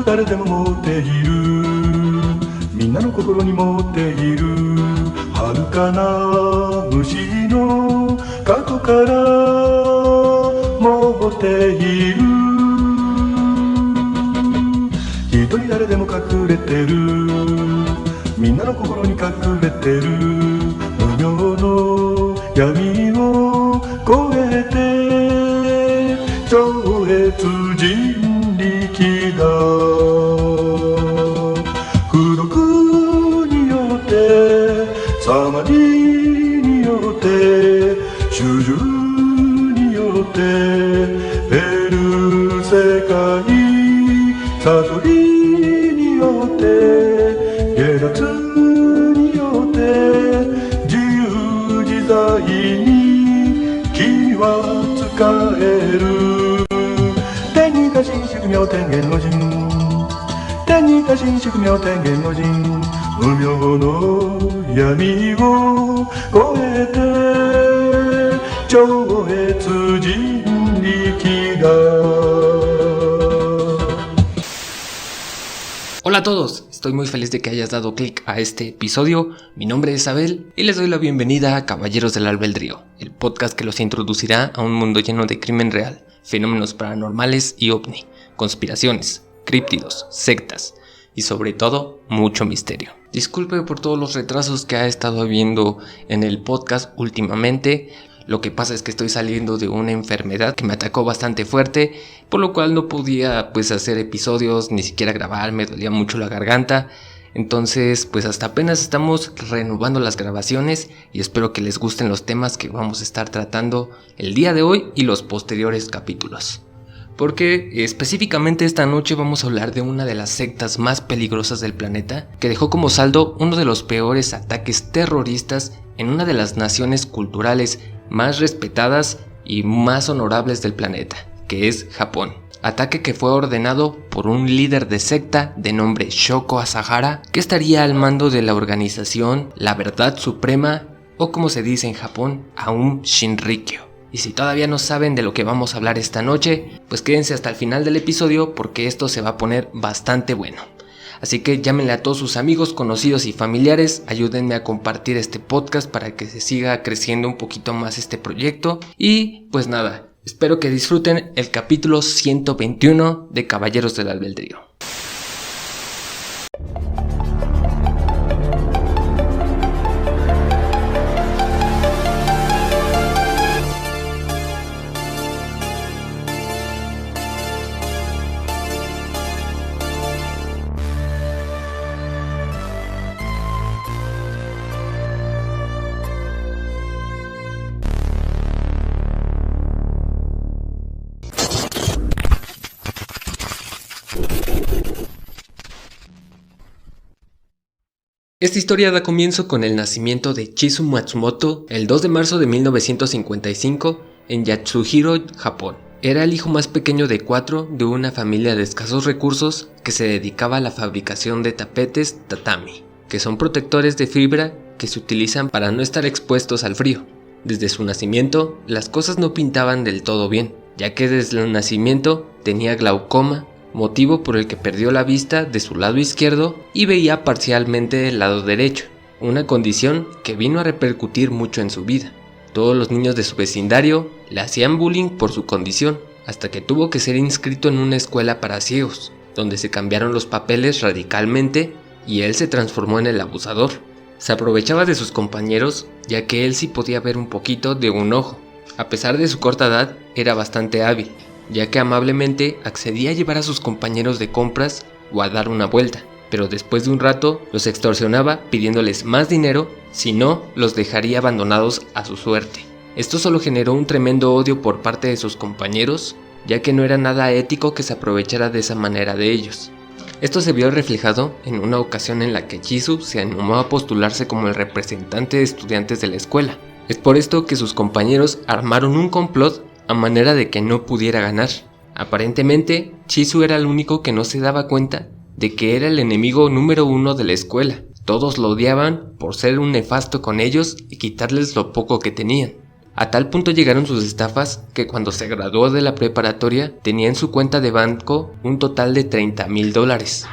は誰でも持っているみんなの心に持っている遥かな虫の過去から持っている一人誰でも隠れてるみんなの心に隠れてる無明の闇を越えて超越人力だ功徳によってサマディによって主従によって得る世界悟りによって下脱によって自由自在に君は使える天に多神宿妙天元の陣天に多神宿妙天元の陣無明の闇を越えて超越人力だHola a todos, estoy muy feliz de que hayas dado clic a este episodio. Mi nombre es Abel y les doy la bienvenida a Caballeros del Albedrío, el podcast que los introducirá a un mundo lleno de crimen real, fenómenos paranormales y ovni, conspiraciones, críptidos, sectas y sobre todo mucho misterio. Disculpe por todos los retrasos que ha estado habiendo en el podcast últimamente. Lo que pasa es que estoy saliendo de una enfermedad que me atacó bastante fuerte, por lo cual no podía hacer episodios, ni siquiera grabar, me dolía mucho la garganta. Entonces hasta apenas estamos renovando las grabaciones y espero que les gusten los temas que vamos a estar tratando el día de hoy y los posteriores capítulos. Porque específicamente esta noche vamos a hablar de una de las sectas más peligrosas del planeta, que dejó como saldo uno de los peores ataques terroristas en una de las naciones culturales más respetadas y más honorables del planeta, que es Japón. Ataque que fue ordenado por un líder de secta de nombre Shoko Asahara, que estaría al mando de la organización La Verdad Suprema, o como se dice en Japón, Aum Shinrikyo. Y si todavía no saben de lo que vamos a hablar esta noche, pues quédense hasta el final del episodio porque esto se va a poner bastante bueno. Así que llámenle a todos sus amigos, conocidos y familiares, ayúdenme a compartir este podcast para que se siga creciendo un poquito más este proyecto. Y pues nada, espero que disfruten el capítulo 121 de Caballeros del Albedrío. Esta historia da comienzo con el nacimiento de Chizu Matsumoto el 2 de marzo de 1955 en Yatsuhiro, Japón. Era el hijo más pequeño de 4 de una familia de escasos recursos que se dedicaba a la fabricación de tapetes tatami, que son protectores de fibra que se utilizan para no estar expuestos al frío. Desde su nacimiento, las cosas no pintaban del todo bien, ya que desde el nacimiento tenía glaucoma, motivo por el que perdió la vista de su lado izquierdo y veía parcialmente el lado derecho, una condición que vino a repercutir mucho en su vida. Todos los niños de su vecindario le hacían bullying por su condición, hasta que tuvo que ser inscrito en una escuela para ciegos, donde se cambiaron los papeles radicalmente y él se transformó en el abusador. Se aprovechaba de sus compañeros, ya que él sí podía ver un poquito de un ojo. A pesar de su corta edad, era bastante hábil, ya que amablemente accedía a llevar a sus compañeros de compras o a dar una vuelta, pero después de un rato los extorsionaba pidiéndoles más dinero, si no, los dejaría abandonados a su suerte. Esto solo generó un tremendo odio por parte de sus compañeros, ya que no era nada ético que se aprovechara de esa manera de ellos. Esto se vio reflejado en una ocasión en la que Chizu se animó a postularse como el representante de estudiantes de la escuela. Es por esto que sus compañeros armaron un complot a manera de que no pudiera ganar. Aparentemente, Chizu era el único que no se daba cuenta de que era el enemigo número 1 de la escuela. Todos lo odiaban por ser un nefasto con ellos y quitarles lo poco que tenían. A tal punto llegaron sus estafas que cuando se graduó de la preparatoria tenía en su cuenta de banco un total de $30,000.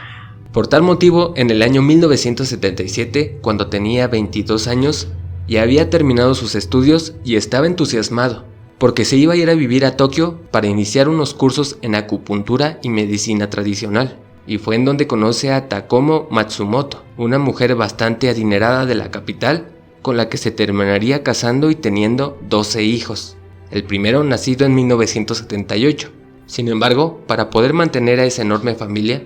Por tal motivo, en el año 1977, cuando tenía 22 años, ya había terminado sus estudios y estaba entusiasmado, porque se iba a ir a vivir a Tokio para iniciar unos cursos en acupuntura y medicina tradicional. Y fue en donde conoce a Takomo Matsumoto, una mujer bastante adinerada de la capital, con la que se terminaría casando y teniendo 12 hijos, el primero nacido en 1978. Sin embargo, para poder mantener a esa enorme familia,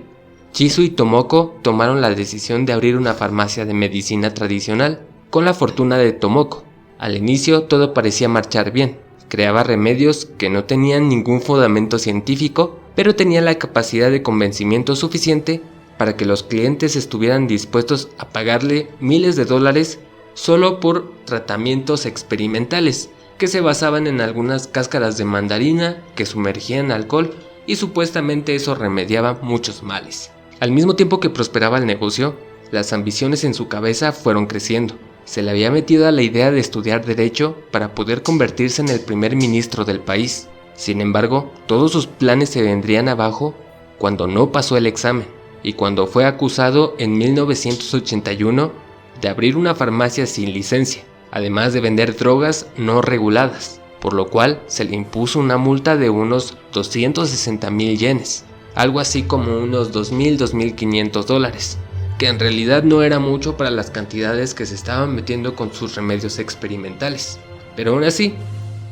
Chisu y Tomoko tomaron la decisión de abrir una farmacia de medicina tradicional, con la fortuna de Tomoko. Al inicio todo parecía marchar bien, creaba remedios que no tenían ningún fundamento científico, pero tenía la capacidad de convencimiento suficiente para que los clientes estuvieran dispuestos a pagarle miles de dólares solo por tratamientos experimentales que se basaban en algunas cáscaras de mandarina que sumergían en alcohol y supuestamente eso remediaba muchos males. Al mismo tiempo que prosperaba el negocio, las ambiciones en su cabeza fueron creciendo. Se le había metido a la idea de estudiar Derecho para poder convertirse en el primer ministro del país. Sin embargo, todos sus planes se vendrían abajo cuando no pasó el examen y cuando fue acusado en 1981 de abrir una farmacia sin licencia, además de vender drogas no reguladas, por lo cual se le impuso una multa de unos 260,000 yenes, algo así como unos $2,500, que en realidad no era mucho para las cantidades que se estaban metiendo con sus remedios experimentales. Pero aún así,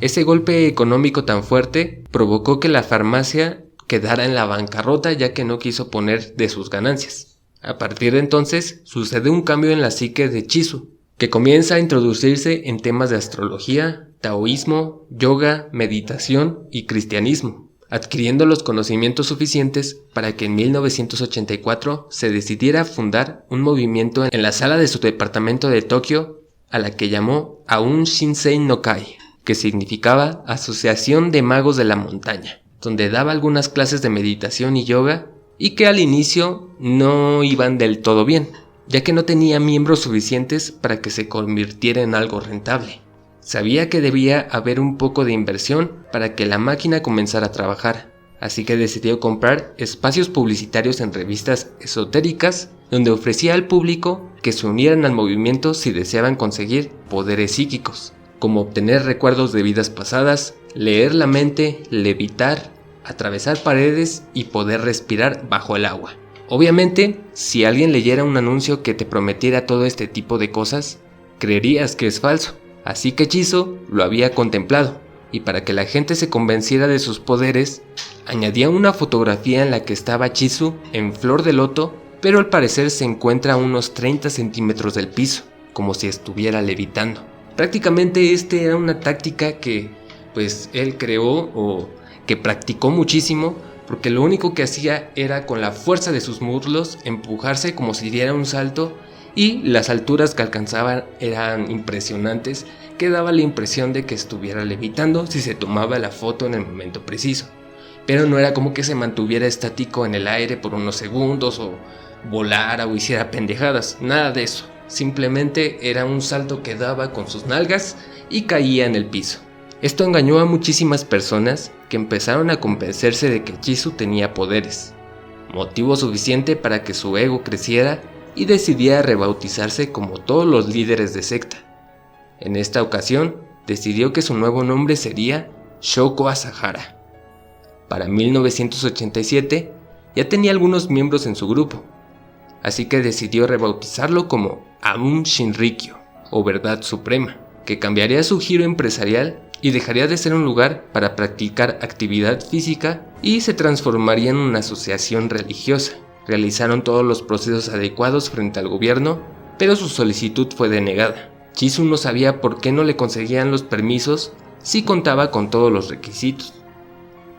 ese golpe económico tan fuerte provocó que la farmacia quedara en la bancarrota, ya que no quiso poner de sus ganancias. A partir de entonces sucede un cambio en la psique de Chisu, que comienza a introducirse en temas de astrología, taoísmo, yoga, meditación y cristianismo, adquiriendo los conocimientos suficientes para que en 1984 se decidiera fundar un movimiento en la sala de su departamento de Tokio, a la que llamó Aum Shinsei no Kai, que significaba Asociación de Magos de la Montaña, donde daba algunas clases de meditación y yoga, y que al inicio no iban del todo bien, ya que no tenía miembros suficientes para que se convirtiera en algo rentable. Sabía que debía haber un poco de inversión para que la máquina comenzara a trabajar, así que decidió comprar espacios publicitarios en revistas esotéricas donde ofrecía al público que se unieran al movimiento si deseaban conseguir poderes psíquicos, como obtener recuerdos de vidas pasadas, leer la mente, levitar, atravesar paredes y poder respirar bajo el agua. Obviamente, si alguien leyera un anuncio que te prometiera todo este tipo de cosas, creerías que es falso. Así que Chisu lo había contemplado, y para que la gente se convenciera de sus poderes, añadía una fotografía en la que estaba Chisu en flor de loto, pero al parecer se encuentra a unos 30 centímetros del piso, como si estuviera levitando. Prácticamente era una táctica que él creó o que practicó muchísimo, porque lo único que hacía era con la fuerza de sus muslos empujarse como si diera un salto, y las alturas que alcanzaban eran impresionantes, que daba la impresión de que estuviera levitando si se tomaba la foto en el momento preciso. Pero no era como que se mantuviera estático en el aire por unos segundos o volara o hiciera pendejadas, nada de eso. Simplemente era un salto que daba con sus nalgas y caía en el piso. Esto engañó a muchísimas personas que empezaron a convencerse de que Chisu tenía poderes, motivo suficiente para que su ego creciera y decidiera rebautizarse como todos los líderes de secta. En esta ocasión, decidió que su nuevo nombre sería Shoko Asahara. Para 1987, ya tenía algunos miembros en su grupo, así que decidió rebautizarlo como Aum Shinrikyo, o Verdad Suprema, que cambiaría su giro empresarial y dejaría de ser un lugar para practicar actividad física y se transformaría en una asociación religiosa. Realizaron todos los procesos adecuados frente al gobierno, pero su solicitud fue denegada. Chisu no sabía por qué no le conseguían los permisos si contaba con todos los requisitos.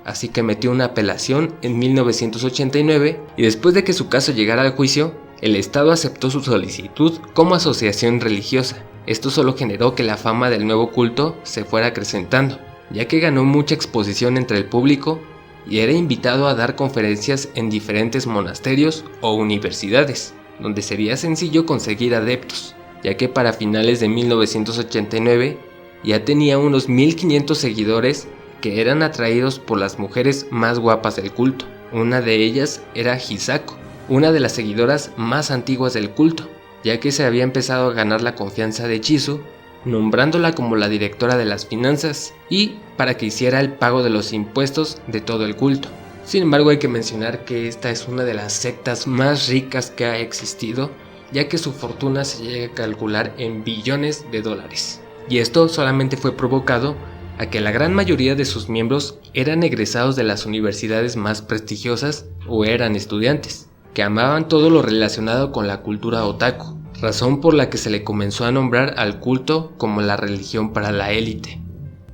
Así que metió una apelación en 1989 y después de que su caso llegara al juicio, el Estado aceptó su solicitud como asociación religiosa. Esto solo generó que la fama del nuevo culto se fuera acrecentando, ya que ganó mucha exposición entre el público y era invitado a dar conferencias en diferentes monasterios o universidades, donde sería sencillo conseguir adeptos, ya que para finales de 1989 ya tenía unos 1500 seguidores que eran atraídos por las mujeres más guapas del culto. Una de ellas era Hisako, una de las seguidoras más antiguas del culto, ya que se había empezado a ganar la confianza de Chizu, nombrándola como la directora de las finanzas y para que hiciera el pago de los impuestos de todo el culto. Sin embargo, hay que mencionar que esta es una de las sectas más ricas que ha existido, ya que su fortuna se llega a calcular en billones de dólares. Y esto solamente fue provocado a que la gran mayoría de sus miembros eran egresados de las universidades más prestigiosas o eran estudiantes, que amaban todo lo relacionado con la cultura otaku, razón por la que se le comenzó a nombrar al culto como la religión para la élite.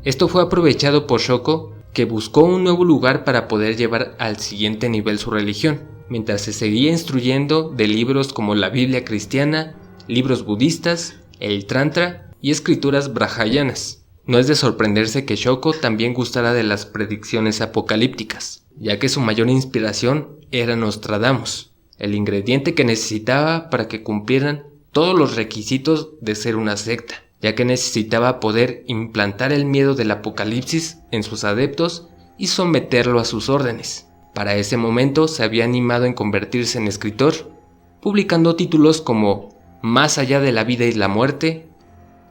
Esto fue aprovechado por Shoko, que buscó un nuevo lugar para poder llevar al siguiente nivel su religión, mientras se seguía instruyendo de libros como la Biblia cristiana, libros budistas, el Tantra y escrituras brahmayanas. No es de sorprenderse que Shoko también gustara de las predicciones apocalípticas, ya que su mayor inspiración era Nostradamus, el ingrediente que necesitaba para que cumplieran todos los requisitos de ser una secta, ya que necesitaba poder implantar el miedo del apocalipsis en sus adeptos y someterlo a sus órdenes. Para ese momento se había animado en convertirse en escritor, publicando títulos como Más allá de la vida y la muerte,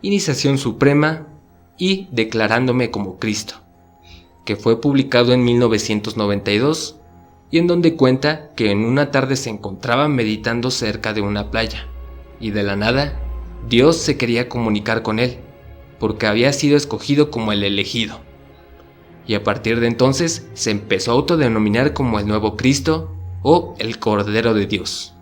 Iniciación Suprema y Declarándome como Cristo, que fue publicado en 1992 y en donde cuenta que en una tarde se encontraba meditando cerca de una playa y de la nada Dios se quería comunicar con él, porque había sido escogido como el elegido. Y a partir de entonces se empezó a autodenominar como el nuevo Cristo o el Cordero de Dios,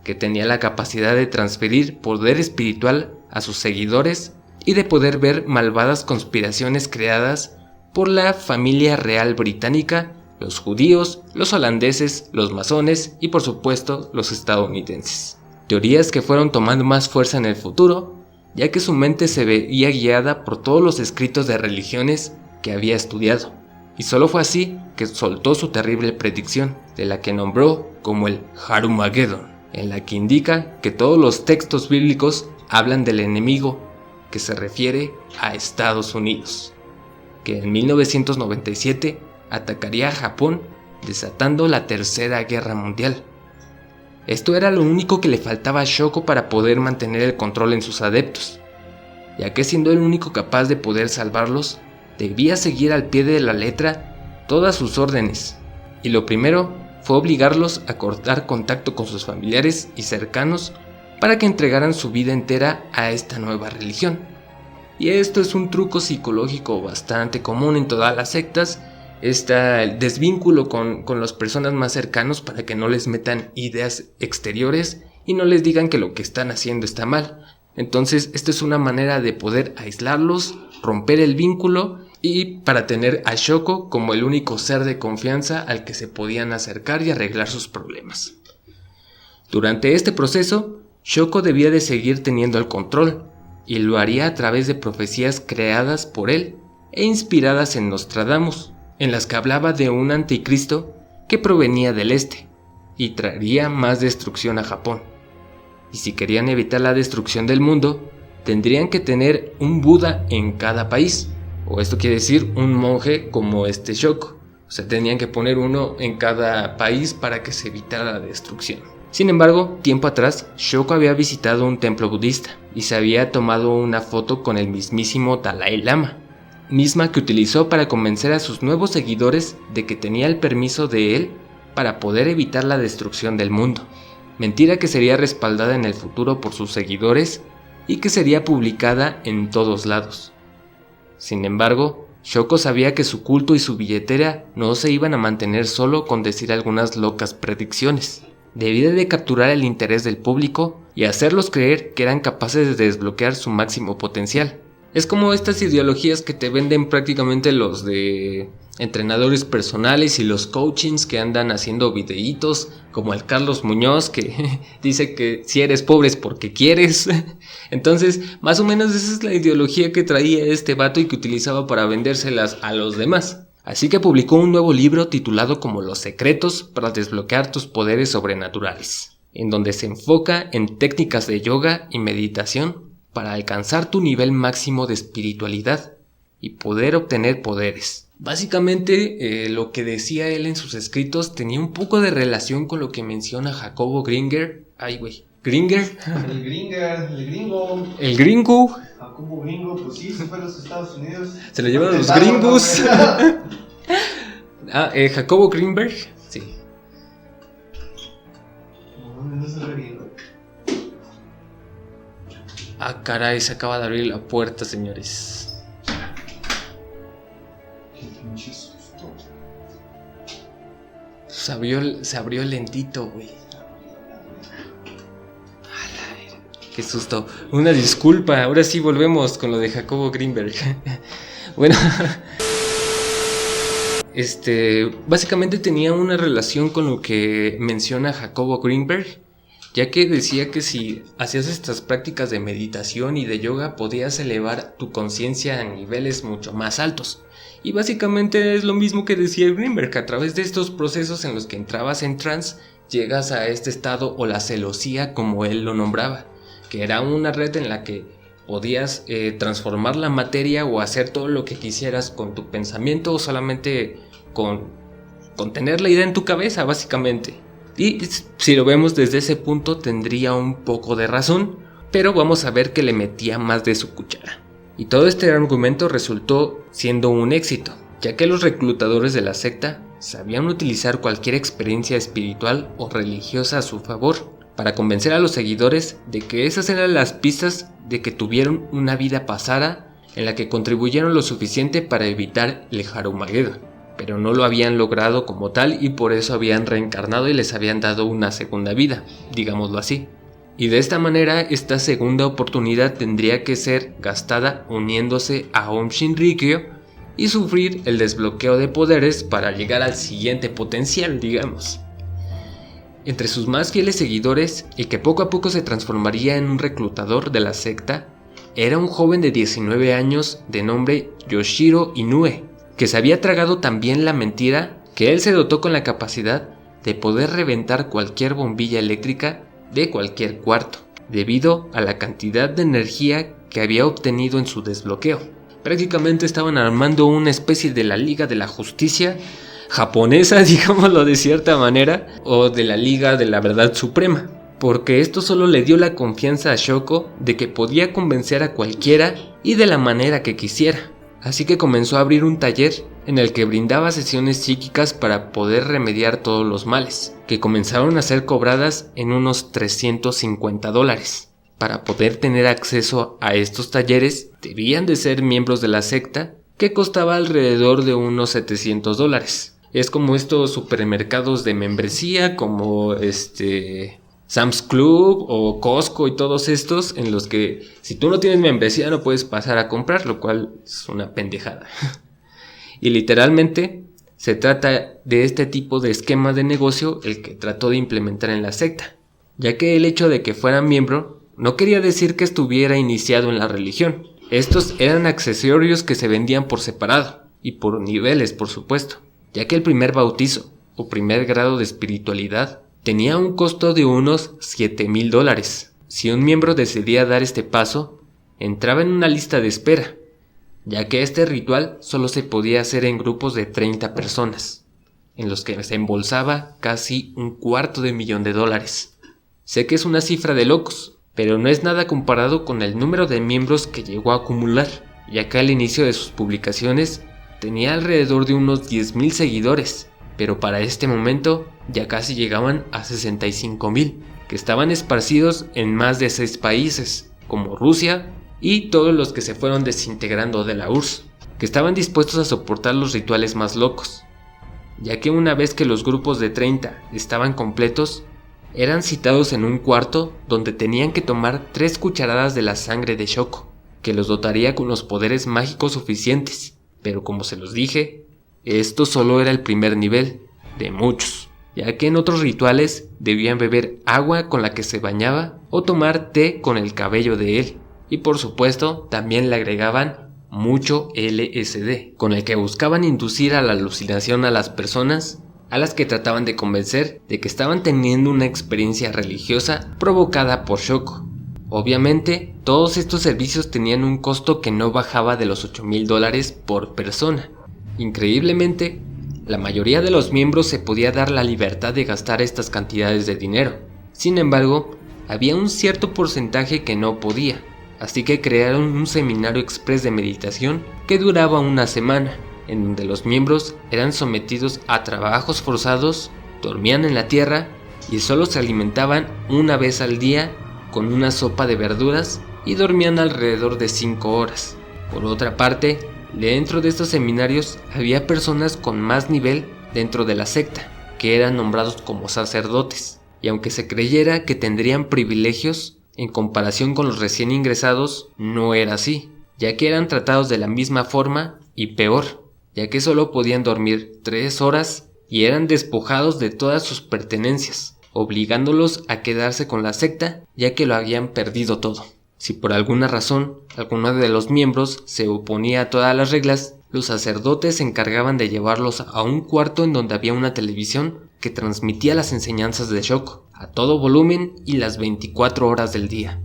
que tenía la capacidad de transferir poder espiritual a sus seguidores y de poder ver malvadas conspiraciones creadas por la familia real británica, los judíos, los holandeses, los masones y por supuesto los estadounidenses. Teorías que fueron tomando más fuerza en el futuro, ya que su mente se veía guiada por todos los escritos de religiones que había estudiado, y solo fue así que soltó su terrible predicción, de la que nombró como el Harumageddon, en la que indica que todos los textos bíblicos hablan del enemigo, que se refiere a Estados Unidos, que en 1997 atacaría a Japón, desatando la Tercera Guerra Mundial. Esto era lo único que le faltaba a Shoko para poder mantener el control en sus adeptos, ya que siendo el único capaz de poder salvarlos, debía seguir al pie de la letra todas sus órdenes, y lo primero fue obligarlos a cortar contacto con sus familiares y cercanos para que entregaran su vida entera a esta nueva religión. Y esto es un truco psicológico bastante común en todas las sectas. Está el desvínculo con las personas más cercanos para que no les metan ideas exteriores y no les digan que lo que están haciendo está mal. Entonces, esta es una manera de poder aislarlos, romper el vínculo y para tener a Shoko como el único ser de confianza al que se podían acercar y arreglar sus problemas. Durante este proceso, Shoko debía de seguir teniendo el control y lo haría a través de profecías creadas por él e inspiradas en Nostradamus, en las que hablaba de un anticristo que provenía del este y traería más destrucción a Japón. Y si querían evitar la destrucción del mundo, tendrían que tener un Buda en cada país, o esto quiere decir un monje como este Shoko. O sea, tenían que poner uno en cada país para que se evitara la destrucción. Sin embargo, tiempo atrás, Shoko había visitado un templo budista y se había tomado una foto con el mismísimo Dalai Lama, misma que utilizó para convencer a sus nuevos seguidores de que tenía el permiso de él para poder evitar la destrucción del mundo, mentira que sería respaldada en el futuro por sus seguidores y que sería publicada en todos lados. Sin embargo, Shoko sabía que su culto y su billetera no se iban a mantener solo con decir algunas locas predicciones. Debía de capturar el interés del público y hacerlos creer que eran capaces de desbloquear su máximo potencial. Es como estas ideologías que te venden prácticamente los de entrenadores personales y los coachings que andan haciendo videitos, como el Carlos Muñoz que dice que si eres pobre es porque quieres. Entonces, más o menos esa es la ideología que traía este vato y que utilizaba para vendérselas a los demás. Así que publicó un nuevo libro titulado como Los secretos para desbloquear tus poderes sobrenaturales, en donde se enfoca en técnicas de yoga y meditación para alcanzar tu nivel máximo de espiritualidad y poder obtener poderes. Básicamente, lo que decía él en sus escritos tenía un poco de relación con lo que menciona Jacobo Gringer. Gringer. El gringo. El gringo. Jacobo Gringo, pues sí, se fue a los Estados Unidos. Se lo llevan los gringos. Jacobo Greenberg. Sí. No se ve gringo. Caray, se acaba de abrir la puerta, señores. Qué pinche susto. Se abrió lentito, güey. Qué susto. Una disculpa, ahora sí volvemos con lo de Jacobo Greenberg. Bueno, básicamente tenía una relación con lo que menciona Jacobo Greenberg, ya que decía que si hacías estas prácticas de meditación y de yoga podías elevar tu conciencia a niveles mucho más altos. Y básicamente es lo mismo que decía Greenberg, a través de estos procesos en los que entrabas en trance, llegas a este estado o la celosía, como él lo nombraba, que era una red en la que podías transformar la materia o hacer todo lo que quisieras con tu pensamiento o solamente con tener la idea en tu cabeza, básicamente. Y si lo vemos desde ese punto tendría un poco de razón, pero vamos a ver que le metía más de su cuchara. Y todo este argumento resultó siendo un éxito, ya que los reclutadores de la secta sabían utilizar cualquier experiencia espiritual o religiosa a su favor, para convencer a los seguidores de que esas eran las pistas de que tuvieron una vida pasada en la que contribuyeron lo suficiente para evitar el Harumagedón, pero no lo habían logrado como tal y por eso habían reencarnado y les habían dado una segunda vida, digámoslo así. Y de esta manera esta segunda oportunidad tendría que ser gastada uniéndose a Aum Shinrikyo y sufrir el desbloqueo de poderes para llegar al siguiente potencial, digamos. Entre sus más fieles seguidores, y que poco a poco se transformaría en un reclutador de la secta, era un joven de 19 años de nombre Yoshiro Inoue, que se había tragado también la mentira que él se dotó con la capacidad de poder reventar cualquier bombilla eléctrica de cualquier cuarto, debido a la cantidad de energía que había obtenido en su desbloqueo. Prácticamente estaban armando una especie de la Liga de la Justicia japonesa, digámoslo de cierta manera, o de la Liga de la Verdad Suprema, porque esto solo le dio la confianza a Shoko de que podía convencer a cualquiera y de la manera que quisiera. Así que comenzó a abrir un taller en el que brindaba sesiones psíquicas para poder remediar todos los males, que comenzaron a ser cobradas en unos $350. Para poder tener acceso a estos talleres debían de ser miembros de la secta, que costaba alrededor de unos $700. Es como estos supermercados de membresía como Sam's Club o Costco y todos estos, en los que si tú no tienes membresía no puedes pasar a comprar, lo cual es una pendejada. Y literalmente se trata de este tipo de esquema de negocio el que trató de implementar en la secta, ya que el hecho de que fuera miembro no quería decir que estuviera iniciado en la religión. Estos eran accesorios que se vendían por separado y por niveles, por supuesto, ya que el primer bautizo o primer grado de espiritualidad tenía un costo de unos $7,000. Si un miembro decidía dar este paso, entraba en una lista de espera, ya que este ritual solo se podía hacer en grupos de 30 personas, en los que se embolsaba casi $250,000. Sé que es una cifra de locos, pero no es nada comparado con el número de miembros que llegó a acumular, ya que al inicio de sus publicaciones tenía alrededor de unos 10,000 seguidores, pero para este momento ya casi llegaban a 65,000, que estaban esparcidos en más de 6 países, como Rusia y todos los que se fueron desintegrando de la URSS, que estaban dispuestos a soportar los rituales más locos, ya que una vez que los grupos de 30 estaban completos, eran citados en un cuarto donde tenían que tomar 3 cucharadas de la sangre de Shoko, que los dotaría con los poderes mágicos suficientes, pero como se los dije, esto solo era el primer nivel de muchos, ya que en otros rituales debían beber agua con la que se bañaba o tomar té con el cabello de él, y por supuesto también le agregaban mucho LSD, con el que buscaban inducir a la alucinación a las personas a las que trataban de convencer de que estaban teniendo una experiencia religiosa provocada por Shoko, Obviamente, todos estos servicios tenían un costo que no bajaba de los $8,000 por persona. Increíblemente, la mayoría de los miembros se podía dar la libertad de gastar estas cantidades de dinero. Sin embargo, había un cierto porcentaje que no podía, así que crearon un seminario express de meditación que duraba una semana, en donde los miembros eran sometidos a trabajos forzados, dormían en la tierra y solo se alimentaban una vez al día con una sopa de verduras y dormían alrededor de 5 horas. Por otra parte, dentro de estos seminarios había personas con más nivel dentro de la secta, que eran nombrados como sacerdotes, y aunque se creyera que tendrían privilegios, en comparación con los recién ingresados, no era así, ya que eran tratados de la misma forma y peor, ya que solo podían dormir 3 horas y eran despojados de todas sus pertenencias, obligándolos a quedarse con la secta ya que lo habían perdido todo. Si por alguna razón alguno de los miembros se oponía a todas las reglas, los sacerdotes se encargaban de llevarlos a un cuarto en donde había una televisión que transmitía las enseñanzas de Shoko a todo volumen y las 24 horas del día.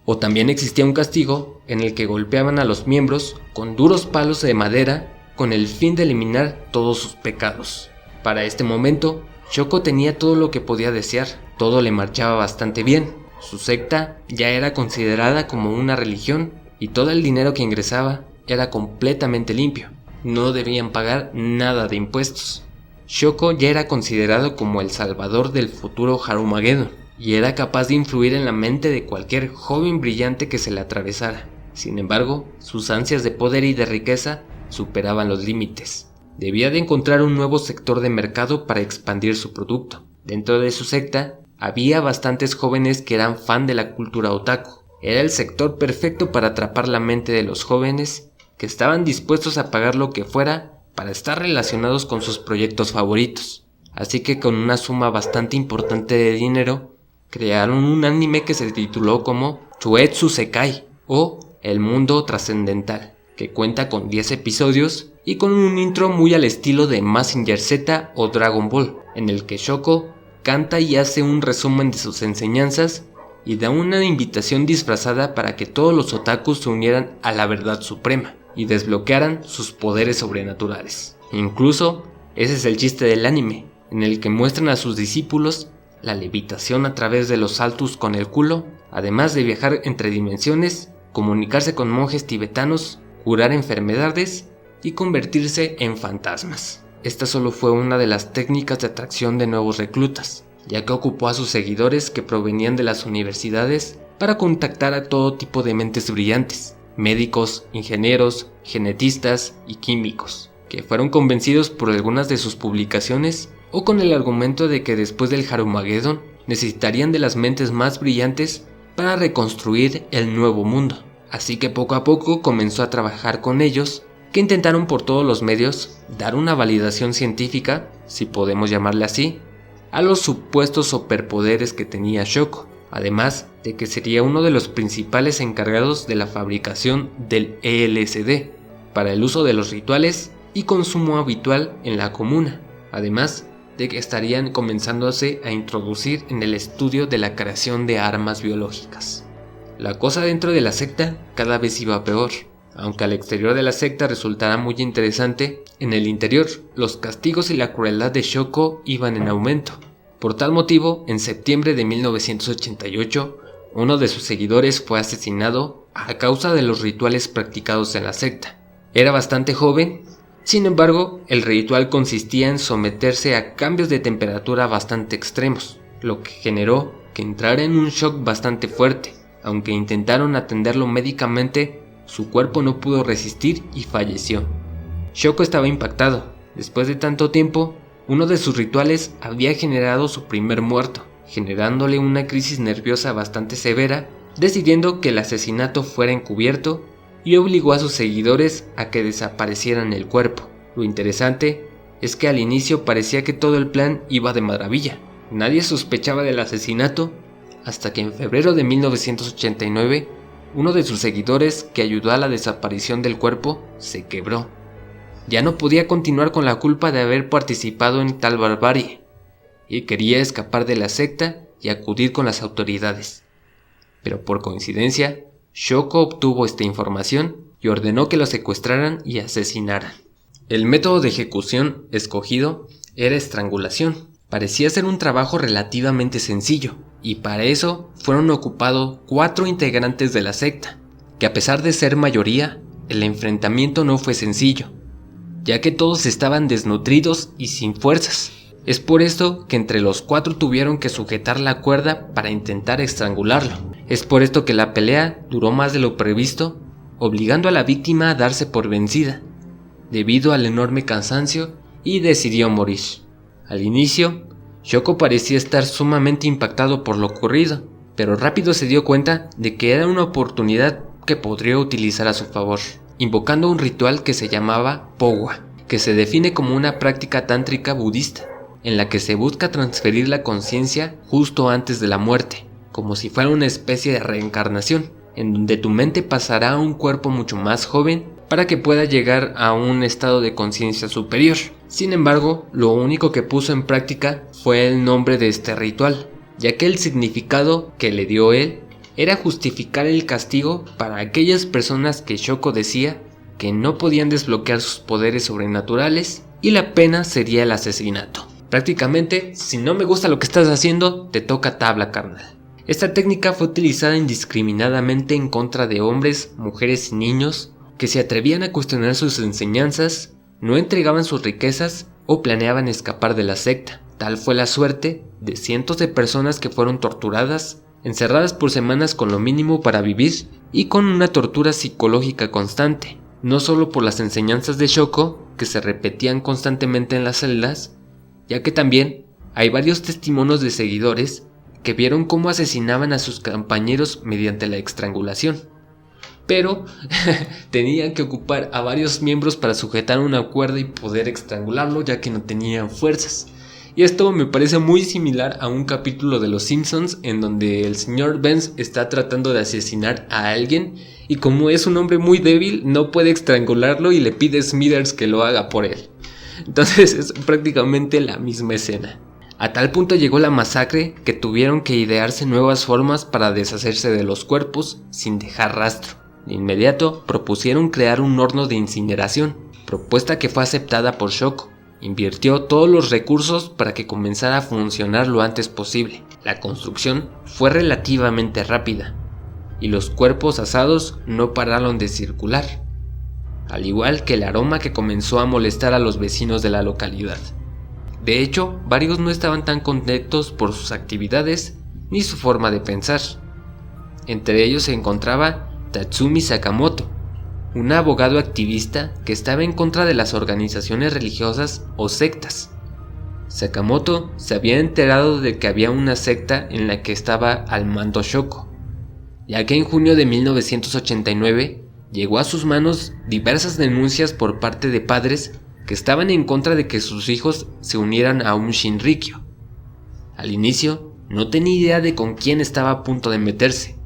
O también existía un castigo en el que golpeaban a los miembros con duros palos de madera con el fin de eliminar todos sus pecados. Para este momento, Shoko tenía todo lo que podía desear, todo le marchaba bastante bien, su secta ya era considerada como una religión y todo el dinero que ingresaba era completamente limpio, no debían pagar nada de impuestos. Shoko ya era considerado como el salvador del futuro Harumageddon y era capaz de influir en la mente de cualquier joven brillante que se le atravesara. Sin embargo, sus ansias de poder y de riqueza superaban los límites. Debía de encontrar un nuevo sector de mercado para expandir su producto. Dentro de su secta había bastantes jóvenes que eran fan de la cultura otaku. Era el sector perfecto para atrapar la mente de los jóvenes que estaban dispuestos a pagar lo que fuera para estar relacionados con sus proyectos favoritos. Así que con una suma bastante importante de dinero, crearon un anime que se tituló como Chuetsu Sekai o El Mundo Trascendental, que cuenta con 10 episodios y con un intro muy al estilo de Mazinger Z o Dragon Ball, en el que Shoko canta y hace un resumen de sus enseñanzas y da una invitación disfrazada para que todos los otakus se unieran a la verdad suprema y desbloquearan sus poderes sobrenaturales. Incluso, ese es el chiste del anime, en el que muestran a sus discípulos la levitación a través de los saltos con el culo, además de viajar entre dimensiones, comunicarse con monjes tibetanos, curar enfermedades y convertirse en fantasmas. Esta solo fue una de las técnicas de atracción de nuevos reclutas, ya que ocupó a sus seguidores que provenían de las universidades para contactar a todo tipo de mentes brillantes, médicos, ingenieros, genetistas y químicos, que fueron convencidos por algunas de sus publicaciones o con el argumento de que después del Harumageddon necesitarían de las mentes más brillantes para reconstruir el nuevo mundo. Así que poco a poco comenzó a trabajar con ellos, que intentaron por todos los medios dar una validación científica, si podemos llamarle así, a los supuestos superpoderes que tenía Shoko, además de que sería uno de los principales encargados de la fabricación del LSD, para el uso de los rituales y consumo habitual en la comuna, además de que estarían comenzándose a introducir en el estudio de la creación de armas biológicas. La cosa dentro de la secta cada vez iba peor. Aunque al exterior de la secta resultara muy interesante, en el interior los castigos y la crueldad de Shoko iban en aumento. Por tal motivo, en septiembre de 1988, uno de sus seguidores fue asesinado a causa de los rituales practicados en la secta. Era bastante joven, sin embargo, el ritual consistía en someterse a cambios de temperatura bastante extremos, lo que generó que entrara en un shock bastante fuerte. Aunque intentaron atenderlo médicamente, su cuerpo no pudo resistir y falleció. Shoko estaba impactado. Después de tanto tiempo, uno de sus rituales había generado su primer muerto, generándole una crisis nerviosa bastante severa, decidiendo que el asesinato fuera encubierto y obligó a sus seguidores a que desaparecieran el cuerpo. Lo interesante es que al inicio parecía que todo el plan iba de maravilla. Nadie sospechaba del asesinato hasta que en febrero de 1989, uno de sus seguidores que ayudó a la desaparición del cuerpo se quebró. Ya no podía continuar con la culpa de haber participado en tal barbarie y quería escapar de la secta y acudir con las autoridades. pero por coincidencia, Shoko obtuvo esta información y ordenó que lo secuestraran y asesinaran. El método de ejecución escogido era estrangulación. Parecía ser un trabajo relativamente sencillo, y para eso fueron ocupados 4 integrantes de la secta, que a pesar de ser mayoría, el enfrentamiento no fue sencillo, ya que todos estaban desnutridos y sin fuerzas. Es por esto que entre los 4 tuvieron que sujetar la cuerda para intentar estrangularlo. Es por esto que la pelea duró más de lo previsto, obligando a la víctima a darse por vencida, debido al enorme cansancio, y decidió morir. Al inicio, Shoko parecía estar sumamente impactado por lo ocurrido, pero rápido se dio cuenta de que era una oportunidad que podría utilizar a su favor, invocando un ritual que se llamaba Powa, que se define como una práctica tántrica budista, en la que se busca transferir la conciencia justo antes de la muerte, como si fuera una especie de reencarnación, en donde tu mente pasará a un cuerpo mucho más joven para que pueda llegar a un estado de conciencia superior. Sin embargo, lo único que puso en práctica fue el nombre de este ritual, ya que el significado que le dio él era justificar el castigo para aquellas personas que Shoko decía que no podían desbloquear sus poderes sobrenaturales, y la pena sería el asesinato. Prácticamente, si no me gusta lo que estás haciendo, te toca tabla, carnal. Esta técnica fue utilizada indiscriminadamente en contra de hombres, mujeres y niños que se atrevían a cuestionar sus enseñanzas, no entregaban sus riquezas o planeaban escapar de la secta. Tal fue la suerte de cientos de personas que fueron torturadas, encerradas por semanas con lo mínimo para vivir y con una tortura psicológica constante, no solo por las enseñanzas de Shoko que se repetían constantemente en las celdas, ya que también hay varios testimonios de seguidores que vieron cómo asesinaban a sus compañeros mediante la estrangulación. Pero tenían que ocupar a varios miembros para sujetar una cuerda y poder estrangularlo, ya que no tenían fuerzas. Y esto me parece muy similar a un capítulo de Los Simpsons en donde el señor Burns está tratando de asesinar a alguien y como es un hombre muy débil no puede estrangularlo y le pide a Smithers que lo haga por él. Entonces es prácticamente la misma escena. A tal punto llegó la masacre que tuvieron que idearse nuevas formas para deshacerse de los cuerpos sin dejar rastro. De inmediato propusieron crear un horno de incineración, propuesta que fue aceptada por Shoko. Invirtió todos los recursos para que comenzara a funcionar lo antes posible. La construcción fue relativamente rápida, y los cuerpos asados no pararon de circular, al igual que el aroma que comenzó a molestar a los vecinos de la localidad. De hecho, varios no estaban tan contentos por sus actividades ni su forma de pensar. Entre ellos se encontraba Tatsumi Sakamoto, un abogado activista que estaba en contra de las organizaciones religiosas o sectas. Sakamoto se había enterado de que había una secta en la que estaba al mando Shoko, ya que en junio de 1989 llegó a sus manos diversas denuncias por parte de padres que estaban en contra de que sus hijos se unieran a un Shinrikyo. Al inicio no tenía idea de con quién estaba a punto de meterse,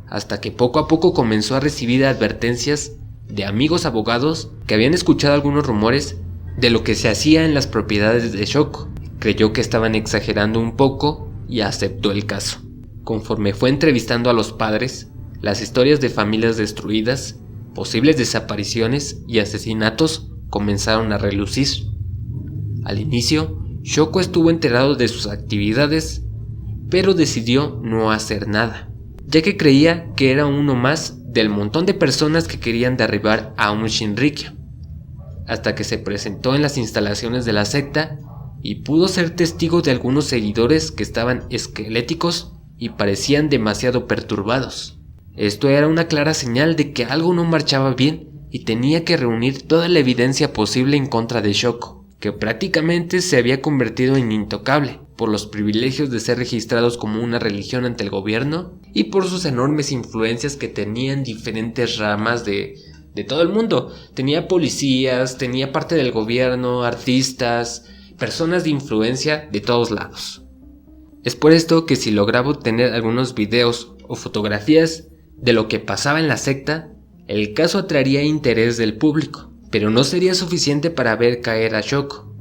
hasta que poco a poco comenzó a recibir advertencias de amigos abogados que habían escuchado algunos rumores de lo que se hacía en las propiedades de Shoko. Creyó que estaban exagerando un poco y aceptó el caso. Conforme fue entrevistando a los padres, las historias de familias destruidas, posibles desapariciones y asesinatos comenzaron a relucir. Al inicio, Shoko estuvo enterado de sus actividades, pero decidió no hacer nada, ya que creía que era uno más del montón de personas que querían derribar a un Shinrikyo, hasta que se presentó en las instalaciones de la secta y pudo ser testigo de algunos seguidores que estaban esqueléticos y parecían demasiado perturbados. Esto era una clara señal de que algo no marchaba bien y tenía que reunir toda la evidencia posible en contra de Shoko, que prácticamente se había convertido en intocable por los privilegios de ser registrados como una religión ante el gobierno y por sus enormes influencias que tenían diferentes ramas de todo el mundo. Tenía policías, tenía parte del gobierno, artistas, personas de influencia de todos lados. Es por esto que si lograba obtener algunos videos o fotografías de lo que pasaba en la secta, el caso atraería interés del público, pero no sería suficiente para ver caer a Shoko,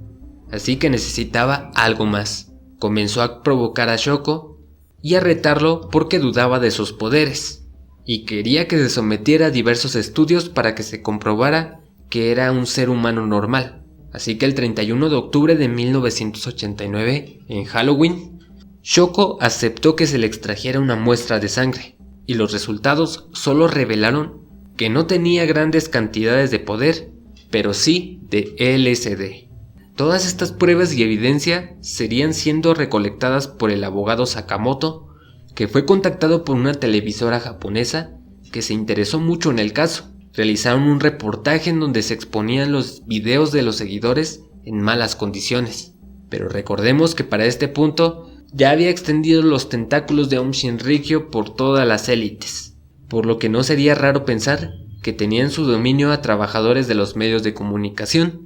así que necesitaba algo más. Comenzó a provocar a Shoko y a retarlo porque dudaba de sus poderes, y quería que se sometiera a diversos estudios para que se comprobara que era un ser humano normal. Así que el 31 de octubre de 1989, en Halloween, Shoko aceptó que se le extrajera una muestra de sangre, y los resultados solo revelaron que no tenía grandes cantidades de poder, pero sí de LSD. Todas estas pruebas y evidencia serían siendo recolectadas por el abogado Sakamoto, que fue contactado por una televisora japonesa que se interesó mucho en el caso. Realizaron un reportaje en donde se exponían los videos de los seguidores en malas condiciones. Pero recordemos que para este punto ya había extendido los tentáculos de Aum Shinrikyo por todas las élites, por lo que no sería raro pensar que tenían su dominio a trabajadores de los medios de comunicación,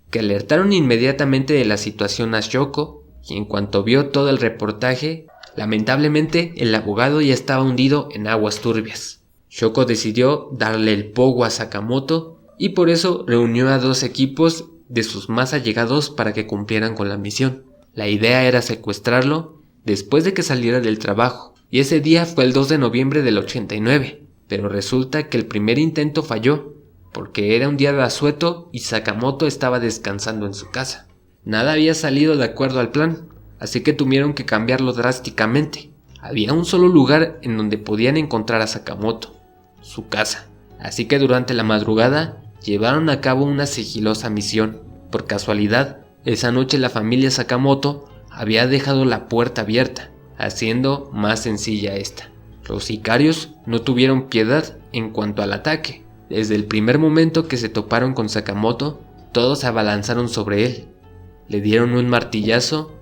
que alertaron inmediatamente de la situación a Shoko, y en cuanto vio todo el reportaje, lamentablemente el abogado ya estaba hundido en aguas turbias. Shoko decidió darle el pogo a Sakamoto y por eso reunió a 2 equipos de sus más allegados para que cumplieran con la misión. La idea era secuestrarlo después de que saliera del trabajo, y ese día fue el 2 de noviembre del 89, pero resulta que el primer intento falló, porque era un día de asueto y Sakamoto estaba descansando en su casa. Nada había salido de acuerdo al plan, así que tuvieron que cambiarlo drásticamente. Había un solo lugar en donde podían encontrar a Sakamoto, su casa. Así que durante la madrugada llevaron a cabo una sigilosa misión. Por casualidad, esa noche la familia Sakamoto había dejado la puerta abierta, haciendo más sencilla esta. Los sicarios no tuvieron piedad en cuanto al ataque. Desde el primer momento que se toparon con Sakamoto, todos se abalanzaron sobre él. Le dieron un martillazo,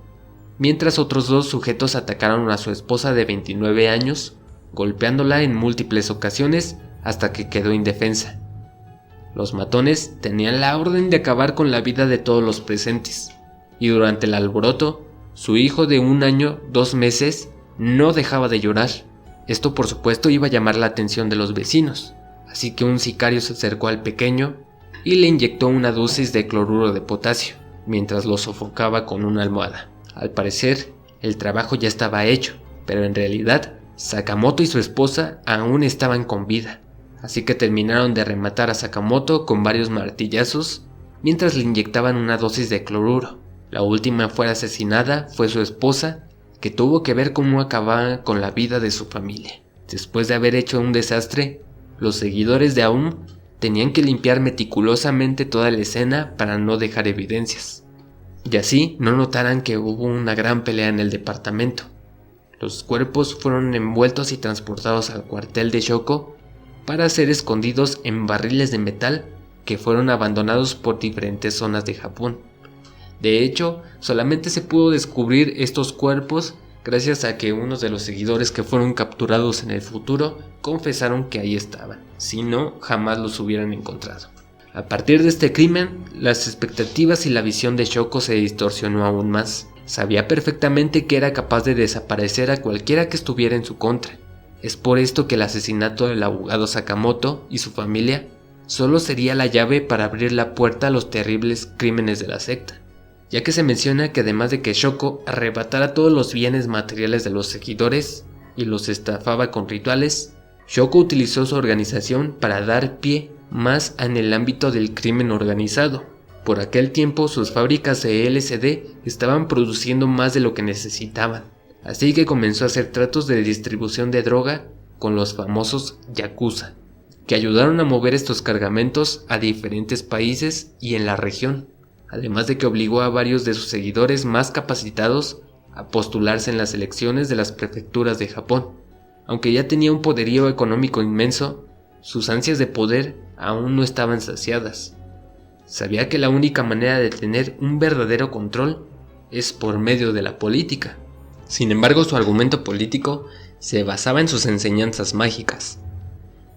mientras otros 2 sujetos atacaron a su esposa de 29 años, golpeándola en múltiples ocasiones hasta que quedó indefensa. Los matones tenían la orden de acabar con la vida de todos los presentes, y durante el alboroto, su hijo de 1 año, 2 meses, no dejaba de llorar. Esto por supuesto iba a llamar la atención de los vecinos, así que un sicario se acercó al pequeño y le inyectó una dosis de cloruro de potasio, mientras lo sofocaba con una almohada. Al parecer, el trabajo ya estaba hecho, pero en realidad, Sakamoto y su esposa aún estaban con vida, así que terminaron de rematar a Sakamoto con varios martillazos mientras le inyectaban una dosis de cloruro. La última fue asesinada fue su esposa, que tuvo que ver cómo acababan con la vida de su familia. Después de haber hecho un desastre, los seguidores de Aum tenían que limpiar meticulosamente toda la escena para no dejar evidencias, y así no notaran que hubo una gran pelea en el departamento. Los cuerpos fueron envueltos y transportados al cuartel de Shoko para ser escondidos en barriles de metal que fueron abandonados por diferentes zonas de Japón. De hecho, solamente se pudo descubrir estos cuerpos gracias a que unos de los seguidores que fueron capturados en el futuro confesaron que ahí estaban, si no, jamás los hubieran encontrado. A partir de este crimen, las expectativas y la visión de Shoko se distorsionó aún más. Sabía perfectamente que era capaz de desaparecer a cualquiera que estuviera en su contra. Es por esto que el asesinato del abogado Sakamoto y su familia solo sería la llave para abrir la puerta a los terribles crímenes de la secta, ya que se menciona que además de que Shoko arrebatara todos los bienes materiales de los seguidores y los estafaba con rituales, Shoko utilizó su organización para dar pie más en el ámbito del crimen organizado. Por aquel tiempo sus fábricas de LSD estaban produciendo más de lo que necesitaban, así que comenzó a hacer tratos de distribución de droga con los famosos Yakuza, que ayudaron a mover estos cargamentos a diferentes países y en la región, además de que obligó a varios de sus seguidores más capacitados a postularse en las elecciones de las prefecturas de Japón. Aunque ya tenía un poderío económico inmenso, sus ansias de poder aún no estaban saciadas. Sabía que la única manera de tener un verdadero control es por medio de la política. Sin embargo, su argumento político se basaba en sus enseñanzas mágicas,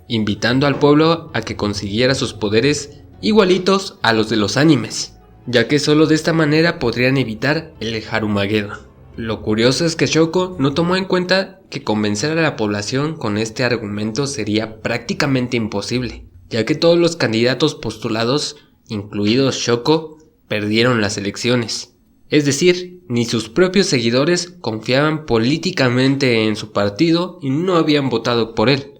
invitando al pueblo a que consiguiera sus poderes igualitos a los de los animes, ya que solo de esta manera podrían evitar el Harumagedon. Lo curioso es que Shoko no tomó en cuenta que convencer a la población con este argumento sería prácticamente imposible, ya que todos los candidatos postulados, incluidos Shoko, perdieron las elecciones. Es decir, ni sus propios seguidores confiaban políticamente en su partido y no habían votado por él,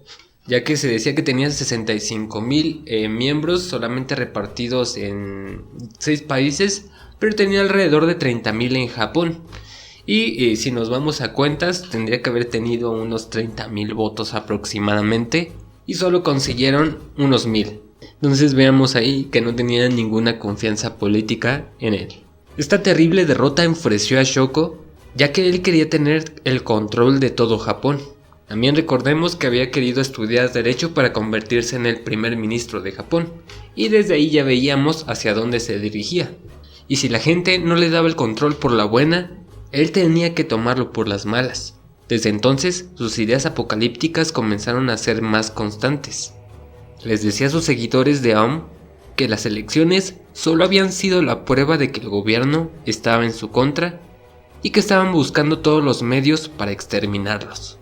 ya que se decía que tenía 65,000 miembros solamente repartidos en 6 países, pero tenía alrededor de 30,000 en Japón. Y si nos vamos a cuentas, tendría que haber tenido unos 30,000 votos aproximadamente, y solo consiguieron unos 1,000. Entonces veamos ahí que no tenían ninguna confianza política en él. Esta terrible derrota enfureció a Shoko, ya que él quería tener el control de todo Japón. También recordemos que había querido estudiar Derecho para convertirse en el primer ministro de Japón, y desde ahí ya veíamos hacia dónde se dirigía. Y si la gente no le daba el control por la buena, él tenía que tomarlo por las malas. Desde entonces, sus ideas apocalípticas comenzaron a ser más constantes. Les decía a sus seguidores de Aum que las elecciones solo habían sido la prueba de que el gobierno estaba en su contra y que estaban buscando todos los medios para exterminarlos.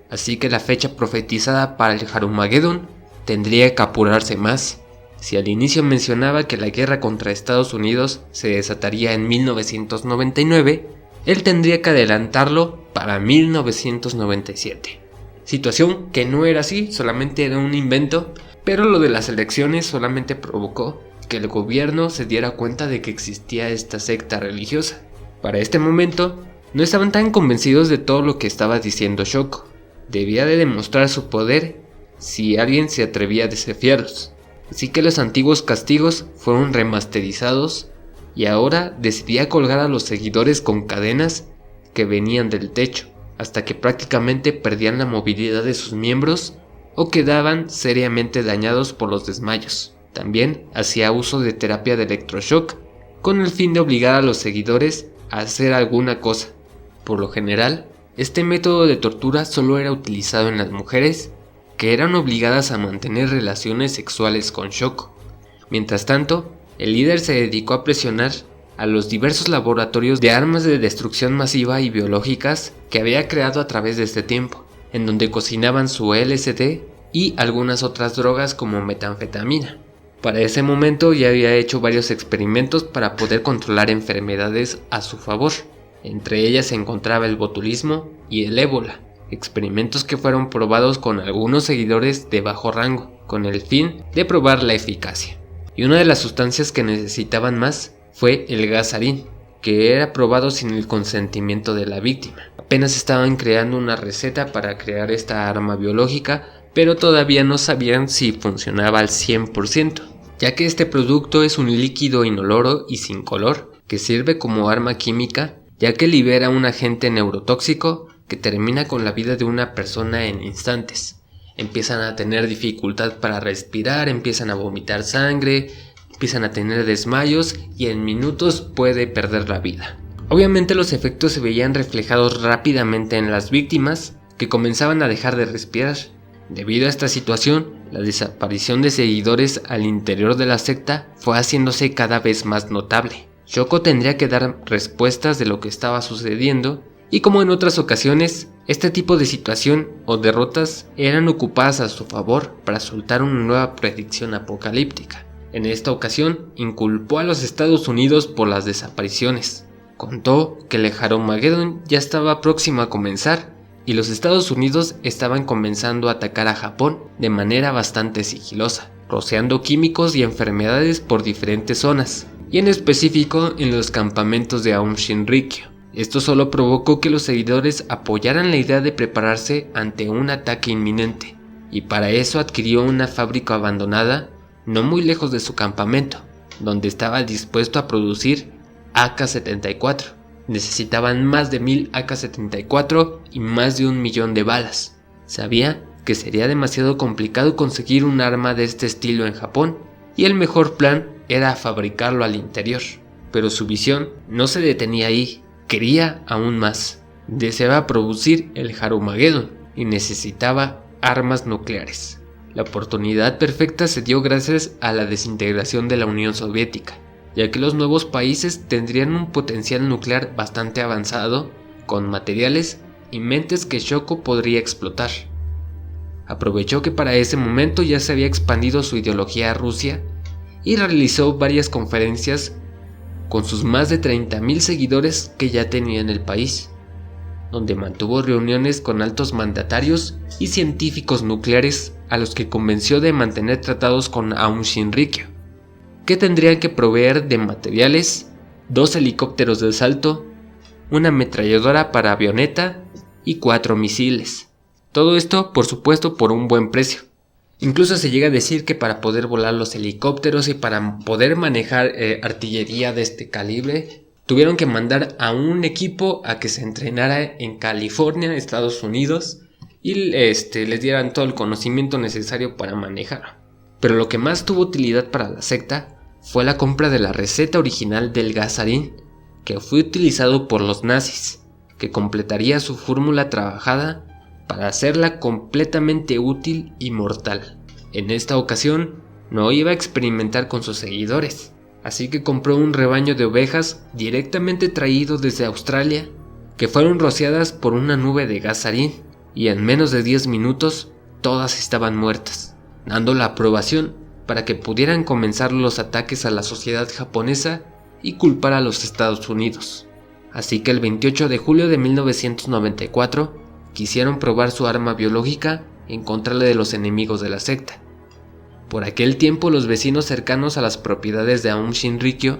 Así que la fecha profetizada para el Harumagedón tendría que apurarse más. Si al inicio mencionaba que la guerra contra Estados Unidos se desataría en 1999, él tendría que adelantarlo para 1997. Situación que no era así, solamente era un invento, pero lo de las elecciones solamente provocó que el gobierno se diera cuenta de que existía esta secta religiosa. Para este momento, no estaban tan convencidos de todo lo que estaba diciendo Shoko. Debía de demostrar su poder si alguien se atrevía a desafiarlos. Así que los antiguos castigos fueron remasterizados y ahora decidía colgar a los seguidores con cadenas que venían del techo, hasta que prácticamente perdían la movilidad de sus miembros o quedaban seriamente dañados por los desmayos. También hacía uso de terapia de electroshock con el fin de obligar a los seguidores a hacer alguna cosa. Por lo general, este método de tortura solo era utilizado en las mujeres, que eran obligadas a mantener relaciones sexuales con Shoko. Mientras tanto, el líder se dedicó a presionar a los diversos laboratorios de armas de destrucción masiva y biológicas que había creado a través de este tiempo, en donde cocinaban su LSD y algunas otras drogas como metanfetamina. Para ese momento ya había hecho varios experimentos para poder controlar enfermedades a su favor. Entre ellas se encontraba el botulismo y el ébola, experimentos que fueron probados con algunos seguidores de bajo rango, con el fin de probar la eficacia. Y una de las sustancias que necesitaban más fue el gas sarín, que era probado sin el consentimiento de la víctima. Apenas estaban creando una receta para crear esta arma biológica, pero todavía no sabían si funcionaba al 100%, ya que este producto es un líquido inoloro y sin color, que sirve como arma química, ya que libera un agente neurotóxico que termina con la vida de una persona en instantes. Empiezan a tener dificultad para respirar, empiezan a vomitar sangre, empiezan a tener desmayos y en minutos puede perder la vida. Obviamente los efectos se veían reflejados rápidamente en las víctimas, que comenzaban a dejar de respirar. Debido a esta situación, la desaparición de seguidores al interior de la secta fue haciéndose cada vez más notable. Shoko tendría que dar respuestas de lo que estaba sucediendo, y como en otras ocasiones, este tipo de situación o derrotas eran ocupadas a su favor para soltar una nueva predicción apocalíptica. En esta ocasión, inculpó a los Estados Unidos por las desapariciones. Contó que el Harumagedón ya estaba próximo a comenzar y los Estados Unidos estaban comenzando a atacar a Japón de manera bastante sigilosa, rociando químicos y enfermedades por diferentes zonas, y en específico en los campamentos de Aum Shinrikyo. Esto solo provocó que los seguidores apoyaran la idea de prepararse ante un ataque inminente, y para eso adquirió una fábrica abandonada no muy lejos de su campamento, donde estaba dispuesto a producir AK-74. Necesitaban más de 1000 AK-74 y más de 1.000.000 de balas. Sabía que sería demasiado complicado conseguir un arma de este estilo en Japón, y el mejor plan era fabricarlo al interior. Pero su visión no se detenía ahí, quería aún más. Deseaba producir el Harumagedón y necesitaba armas nucleares. La oportunidad perfecta se dio gracias a la desintegración de la Unión Soviética, ya que los nuevos países tendrían un potencial nuclear bastante avanzado, con materiales y mentes que Shoko podría explotar. Aprovechó que para ese momento ya se había expandido su ideología a Rusia y realizó varias conferencias con sus más de 30,000 seguidores que ya tenía en el país, donde mantuvo reuniones con altos mandatarios y científicos nucleares a los que convenció de mantener tratados con Aum Shinrikyo, que tendrían que proveer de materiales, 2 helicópteros de asalto, una ametralladora para avioneta y 4 misiles. Todo esto, por supuesto, por un buen precio. Incluso se llega a decir que para poder volar los helicópteros y para poder manejar artillería de este calibre, tuvieron que mandar a un equipo a que se entrenara en California, Estados Unidos, y les dieran todo el conocimiento necesario para manejar. Pero lo que más tuvo utilidad para la secta fue la compra de la receta original del gas sarín, que fue utilizado por los nazis, que completaría su fórmula trabajada para hacerla completamente útil y mortal. En esta ocasión no iba a experimentar con sus seguidores, así que compró un rebaño de ovejas directamente traído desde Australia, que fueron rociadas por una nube de gas sarín, y en menos de 10 minutos todas estaban muertas, dando la aprobación para que pudieran comenzar los ataques a la sociedad japonesa y culpar a los Estados Unidos. Así que el 28 de julio de 1994 quisieron probar su arma biológica en contra de los enemigos de la secta. Por aquel tiempo los vecinos cercanos a las propiedades de Aum Shinrikyo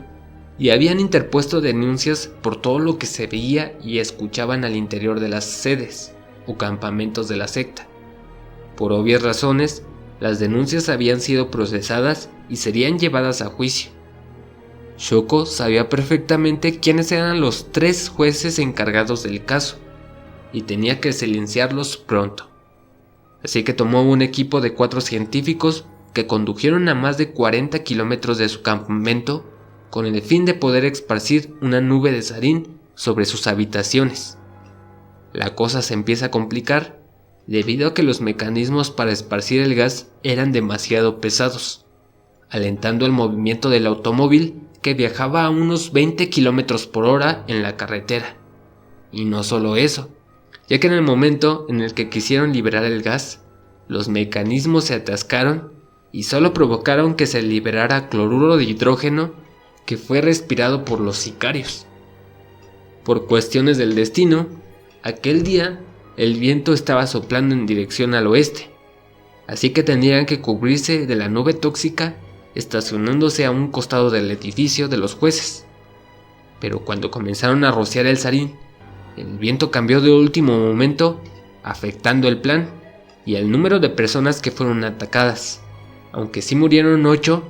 ya habían interpuesto denuncias por todo lo que se veía y escuchaban al interior de las sedes o campamentos de la secta. Por obvias razones, las denuncias habían sido procesadas y serían llevadas a juicio. Shoko sabía perfectamente quiénes eran los 3 jueces encargados del caso y tenía que silenciarlos pronto. Así que tomó un equipo de 4 científicos que condujeron a más de 40 kilómetros de su campamento con el fin de poder esparcir una nube de sarín sobre sus habitaciones. La cosa se empieza a complicar debido a que los mecanismos para esparcir el gas eran demasiado pesados, alentando el movimiento del automóvil que viajaba a unos 20 kilómetros por hora en la carretera. Y no solo eso, ya que en el momento en el que quisieron liberar el gas, los mecanismos se atascaron y solo provocaron que se liberara cloruro de hidrógeno que fue respirado por los sicarios. Por cuestiones del destino, aquel día el viento estaba soplando en dirección al oeste, así que tendrían que cubrirse de la nube tóxica estacionándose a un costado del edificio de los jueces. Pero cuando comenzaron a rociar el sarín, el viento cambió de último momento, afectando el plan y el número de personas que fueron atacadas. Aunque sí murieron 8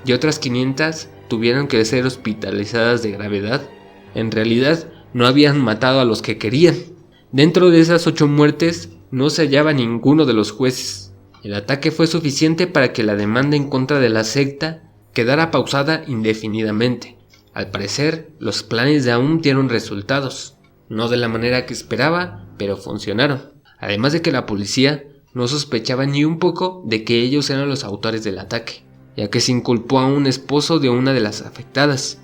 y otras 500 tuvieron que ser hospitalizadas de gravedad, en realidad no habían matado a los que querían. Dentro de esas 8 muertes no se hallaba ninguno de los jueces. El ataque fue suficiente para que la demanda en contra de la secta quedara pausada indefinidamente. Al parecer, los planes de Aum dieron resultados, no de la manera que esperaba, pero funcionaron. Además de que la policía no sospechaba ni un poco de que ellos eran los autores del ataque, ya que se inculpó a un esposo de una de las afectadas,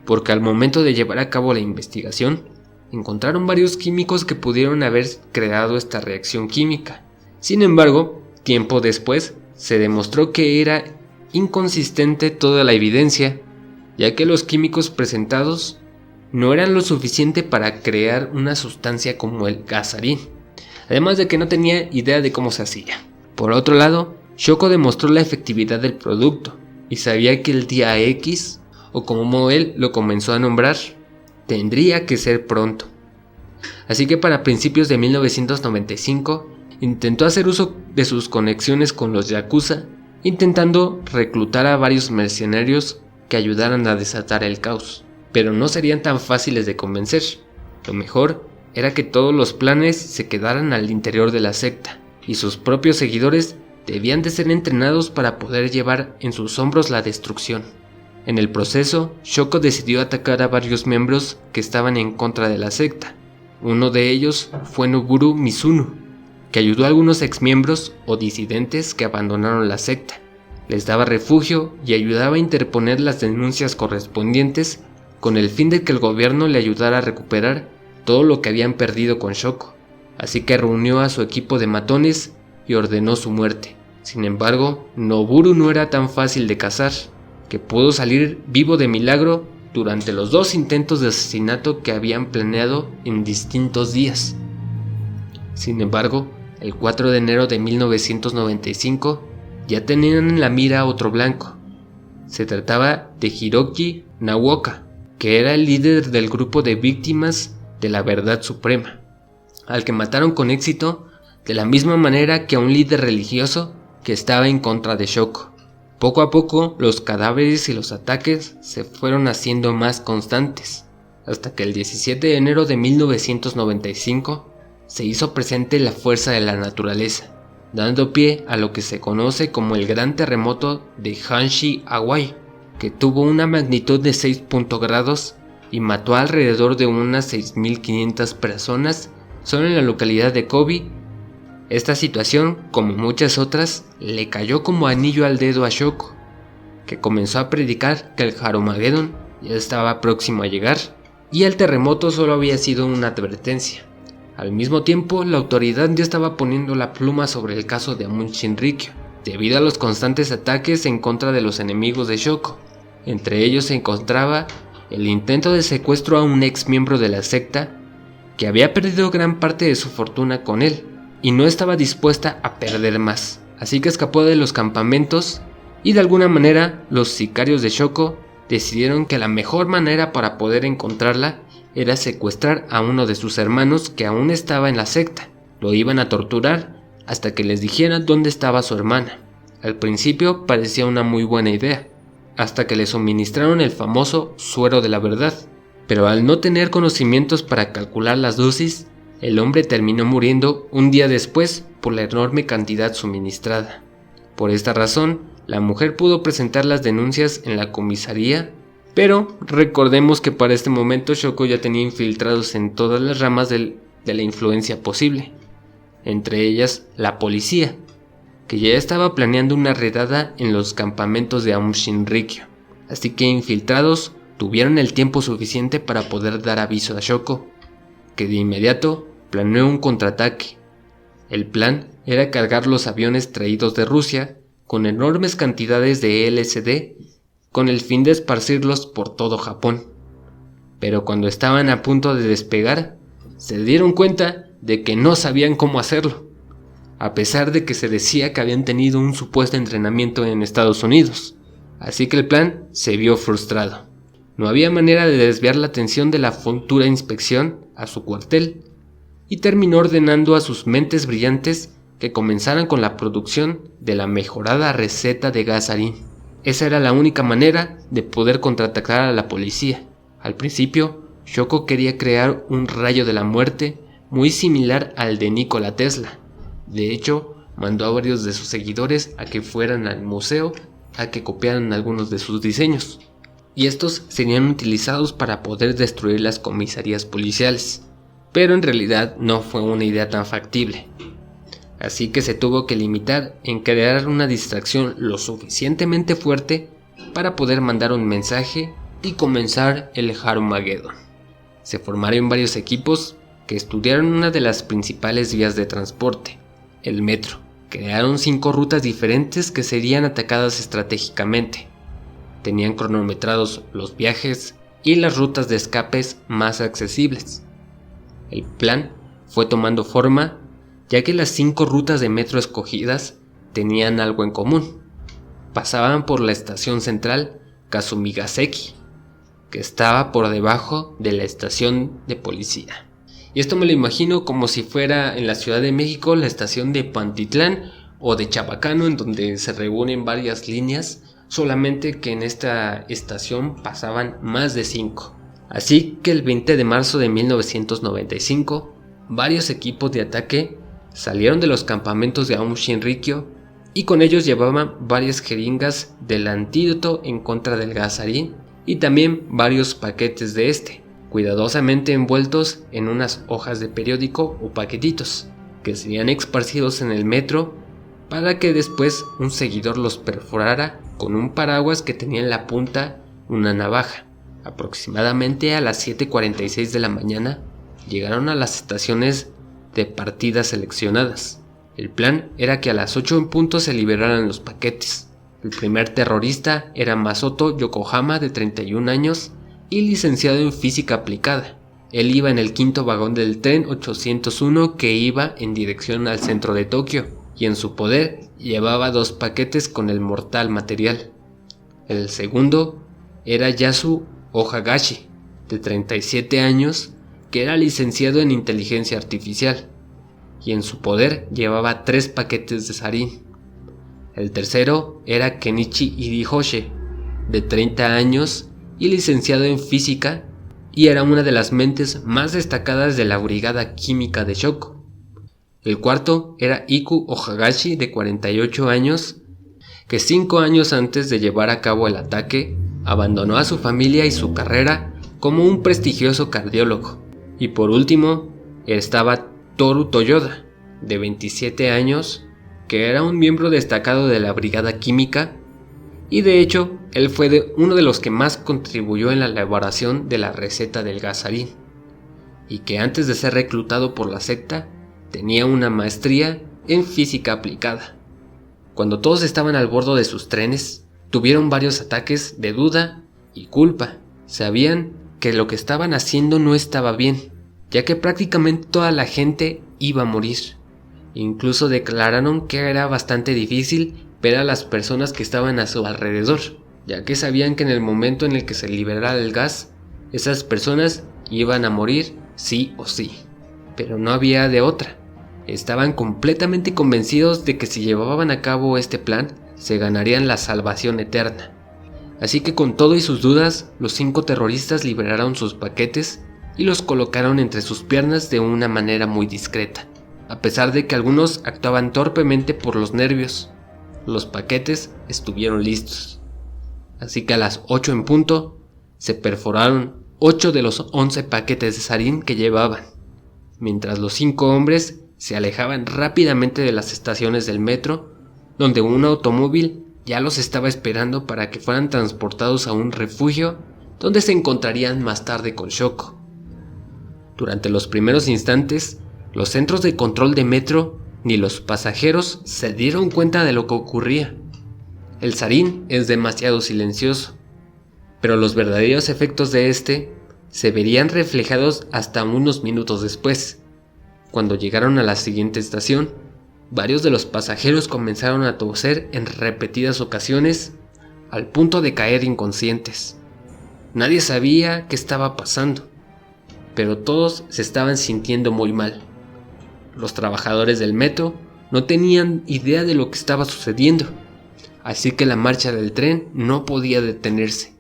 porque al momento de llevar a cabo la investigación, encontraron varios químicos que pudieron haber creado esta reacción química. Sin embargo, tiempo después, se demostró que era inconsistente toda la evidencia, ya que los químicos presentados no eran lo suficiente para crear una sustancia como el gas sarín, además de que no tenía idea de cómo se hacía. Por otro lado, Shoko demostró la efectividad del producto y sabía que el día X, o como él lo comenzó a nombrar, tendría que ser pronto. Así que para principios de 1995 intentó hacer uso de sus conexiones con los yakuza, intentando reclutar a varios mercenarios que ayudaran a desatar el caos, pero no serían tan fáciles de convencer. Lo mejor era que todos los planes se quedaran al interior de la secta, y sus propios seguidores debían de ser entrenados para poder llevar en sus hombros la destrucción. En el proceso, Shoko decidió atacar a varios miembros que estaban en contra de la secta. Uno de ellos fue Noburu Mizuno, que ayudó a algunos exmiembros o disidentes que abandonaron la secta. Les daba refugio y ayudaba a interponer las denuncias correspondientes con el fin de que el gobierno le ayudara a recuperar todo lo que habían perdido con Shoko. Así que reunió a su equipo de matones y ordenó su muerte. Sin embargo, Noburu no era tan fácil de cazar, que pudo salir vivo de milagro durante los 2 intentos de asesinato que habían planeado en distintos días. Sin embargo, el 4 de enero de 1995 ya tenían en la mira a otro blanco. Se trataba de Hiroki Naoka, que era el líder del grupo de víctimas de la Verdad Suprema, al que mataron con éxito de la misma manera que a un líder religioso que estaba en contra de Shoko. Poco a poco los cadáveres y los ataques se fueron haciendo más constantes, hasta que el 17 de enero de 1995 se hizo presente la fuerza de la naturaleza, dando pie a lo que se conoce como el Gran Terremoto de Hanshi, Hawái, que tuvo una magnitud de 6 grados y mató a alrededor de unas 6.500 personas solo en la localidad de Kobe. Esta situación, como muchas otras, le cayó como anillo al dedo a Shoko, que comenzó a predicar que el Harumagedón ya estaba próximo a llegar y el terremoto solo había sido una advertencia. Al mismo tiempo, la autoridad ya estaba poniendo la pluma sobre el caso de Aum Shinrikyo, debido a los constantes ataques en contra de los enemigos de Shoko. Entre ellos se encontraba el intento de secuestro a un ex miembro de la secta que había perdido gran parte de su fortuna con él y no estaba dispuesta a perder más, así que escapó de los campamentos y de alguna manera los sicarios de Shoko decidieron que la mejor manera para poder encontrarla era secuestrar a uno de sus hermanos que aún estaba en la secta. Lo iban a torturar hasta que les dijeran dónde estaba su hermana. Al principio parecía una muy buena idea, hasta que le suministraron el famoso suero de la verdad, pero al no tener conocimientos para calcular las dosis, el hombre terminó muriendo un día después por la enorme cantidad suministrada. Por esta razón, la mujer pudo presentar las denuncias en la comisaría, pero recordemos que para este momento Shoko ya tenía infiltrados en todas las ramas de la influencia posible, entre ellas la policía, que ya estaba planeando una redada en los campamentos de Aum Shinrikyo, así que infiltrados tuvieron el tiempo suficiente para poder dar aviso a Shoko, que de inmediato planeó un contraataque. El plan era cargar los aviones traídos de Rusia con enormes cantidades de LSD con el fin de esparcirlos por todo Japón. Pero cuando estaban a punto de despegar, se dieron cuenta de que no sabían cómo hacerlo, a pesar de que se decía que habían tenido un supuesto entrenamiento en Estados Unidos. Así que el plan se vio frustrado. No había manera de desviar la atención de la futura inspección a su cuartel, y terminó ordenando a sus mentes brillantes que comenzaran con la producción de la mejorada receta de gas sarín. Esa era la única manera de poder contraatacar a la policía. Al principio, Shoko quería crear un rayo de la muerte muy similar al de Nikola Tesla. De hecho, mandó a varios de sus seguidores a que fueran al museo a que copiaran algunos de sus diseños, y estos serían utilizados para poder destruir las comisarías policiales. Pero en realidad no fue una idea tan factible. Así que se tuvo que limitar en crear una distracción lo suficientemente fuerte para poder mandar un mensaje y comenzar el Harumagedón. Se formaron varios equipos que estudiaron una de las principales vías de transporte, el metro. Crearon 5 rutas diferentes que serían atacadas estratégicamente. Tenían cronometrados los viajes y las rutas de escapes más accesibles. El plan fue tomando forma, ya que las 5 rutas de metro escogidas tenían algo en común. Pasaban por la estación central Kasumigaseki, que estaba por debajo de la estación de policía. Y esto me lo imagino como si fuera en la Ciudad de México la estación de Pantitlán o de Chabacano, en donde se reúnen varias líneas, solamente que en esta estación pasaban más de 5. Así que el 20 de marzo de 1995, varios equipos de ataque salieron de los campamentos de Aum Shinrikyo y con ellos llevaban varias jeringas del antídoto en contra del gas sarín y también varios paquetes de este, cuidadosamente envueltos en unas hojas de periódico o paquetitos, que serían esparcidos en el metro para que después un seguidor los perforara con un paraguas que tenía en la punta una navaja. Aproximadamente a las 7:46 de la mañana llegaron a las estaciones de partida seleccionadas. El plan era que a las 8 en punto se liberaran los paquetes. El primer terrorista era Masato Yokohama, de 31 años, y licenciado en física aplicada. Él iba en el quinto vagón del tren 801 que iba en dirección al centro de Tokio, y en su poder llevaba 2 paquetes con el mortal material. El segundo era Yasu Ohagashi, de 37 años, que era licenciado en inteligencia artificial, y en su poder llevaba 3 paquetes de sarín. El tercero era Kenichi Hirihoshe, de 30 años y licenciado en física, y era una de las mentes más destacadas de la brigada química de Shoko. El cuarto era Iku Ohagashi, de 48 años, que 5 años antes de llevar a cabo el ataque, abandonó a su familia y su carrera como un prestigioso cardiólogo. Y por último, estaba Toru Toyoda, de 27 años, que era un miembro destacado de la brigada química, y de hecho, él fue uno de los que más contribuyó en la elaboración de la receta del gas sarín, y que antes de ser reclutado por la secta, tenía una maestría en física aplicada. Cuando todos estaban al borde de sus trenes, tuvieron varios ataques de duda y culpa. Sabían que lo que estaban haciendo no estaba bien, ya que prácticamente toda la gente iba a morir. Incluso declararon que era bastante difícil ver a las personas que estaban a su alrededor, ya que sabían que en el momento en el que se liberara el gas, esas personas iban a morir sí o sí. Pero no había de otra. Estaban completamente convencidos de que si llevaban a cabo este plan, se ganarían la salvación eterna. Así que con todo y sus dudas, los 5 terroristas liberaron sus paquetes y los colocaron entre sus piernas de una manera muy discreta. A pesar de que algunos actuaban torpemente por los nervios, los paquetes estuvieron listos. Así que a las 8 en punto, se perforaron 8 de los 11 paquetes de sarín que llevaban, mientras los 5 hombres se alejaban rápidamente de las estaciones del metro, donde un automóvil ya los estaba esperando para que fueran transportados a un refugio donde se encontrarían más tarde con Shoko. Durante los primeros instantes, los centros de control de metro ni los pasajeros se dieron cuenta de lo que ocurría. El sarín es demasiado silencioso, pero los verdaderos efectos de este se verían reflejados hasta unos minutos después. Cuando llegaron a la siguiente estación, varios de los pasajeros comenzaron a toser en repetidas ocasiones al punto de caer inconscientes. Nadie sabía qué estaba pasando, pero todos se estaban sintiendo muy mal. Los trabajadores del metro no tenían idea de lo que estaba sucediendo, así que la marcha del tren no podía detenerse.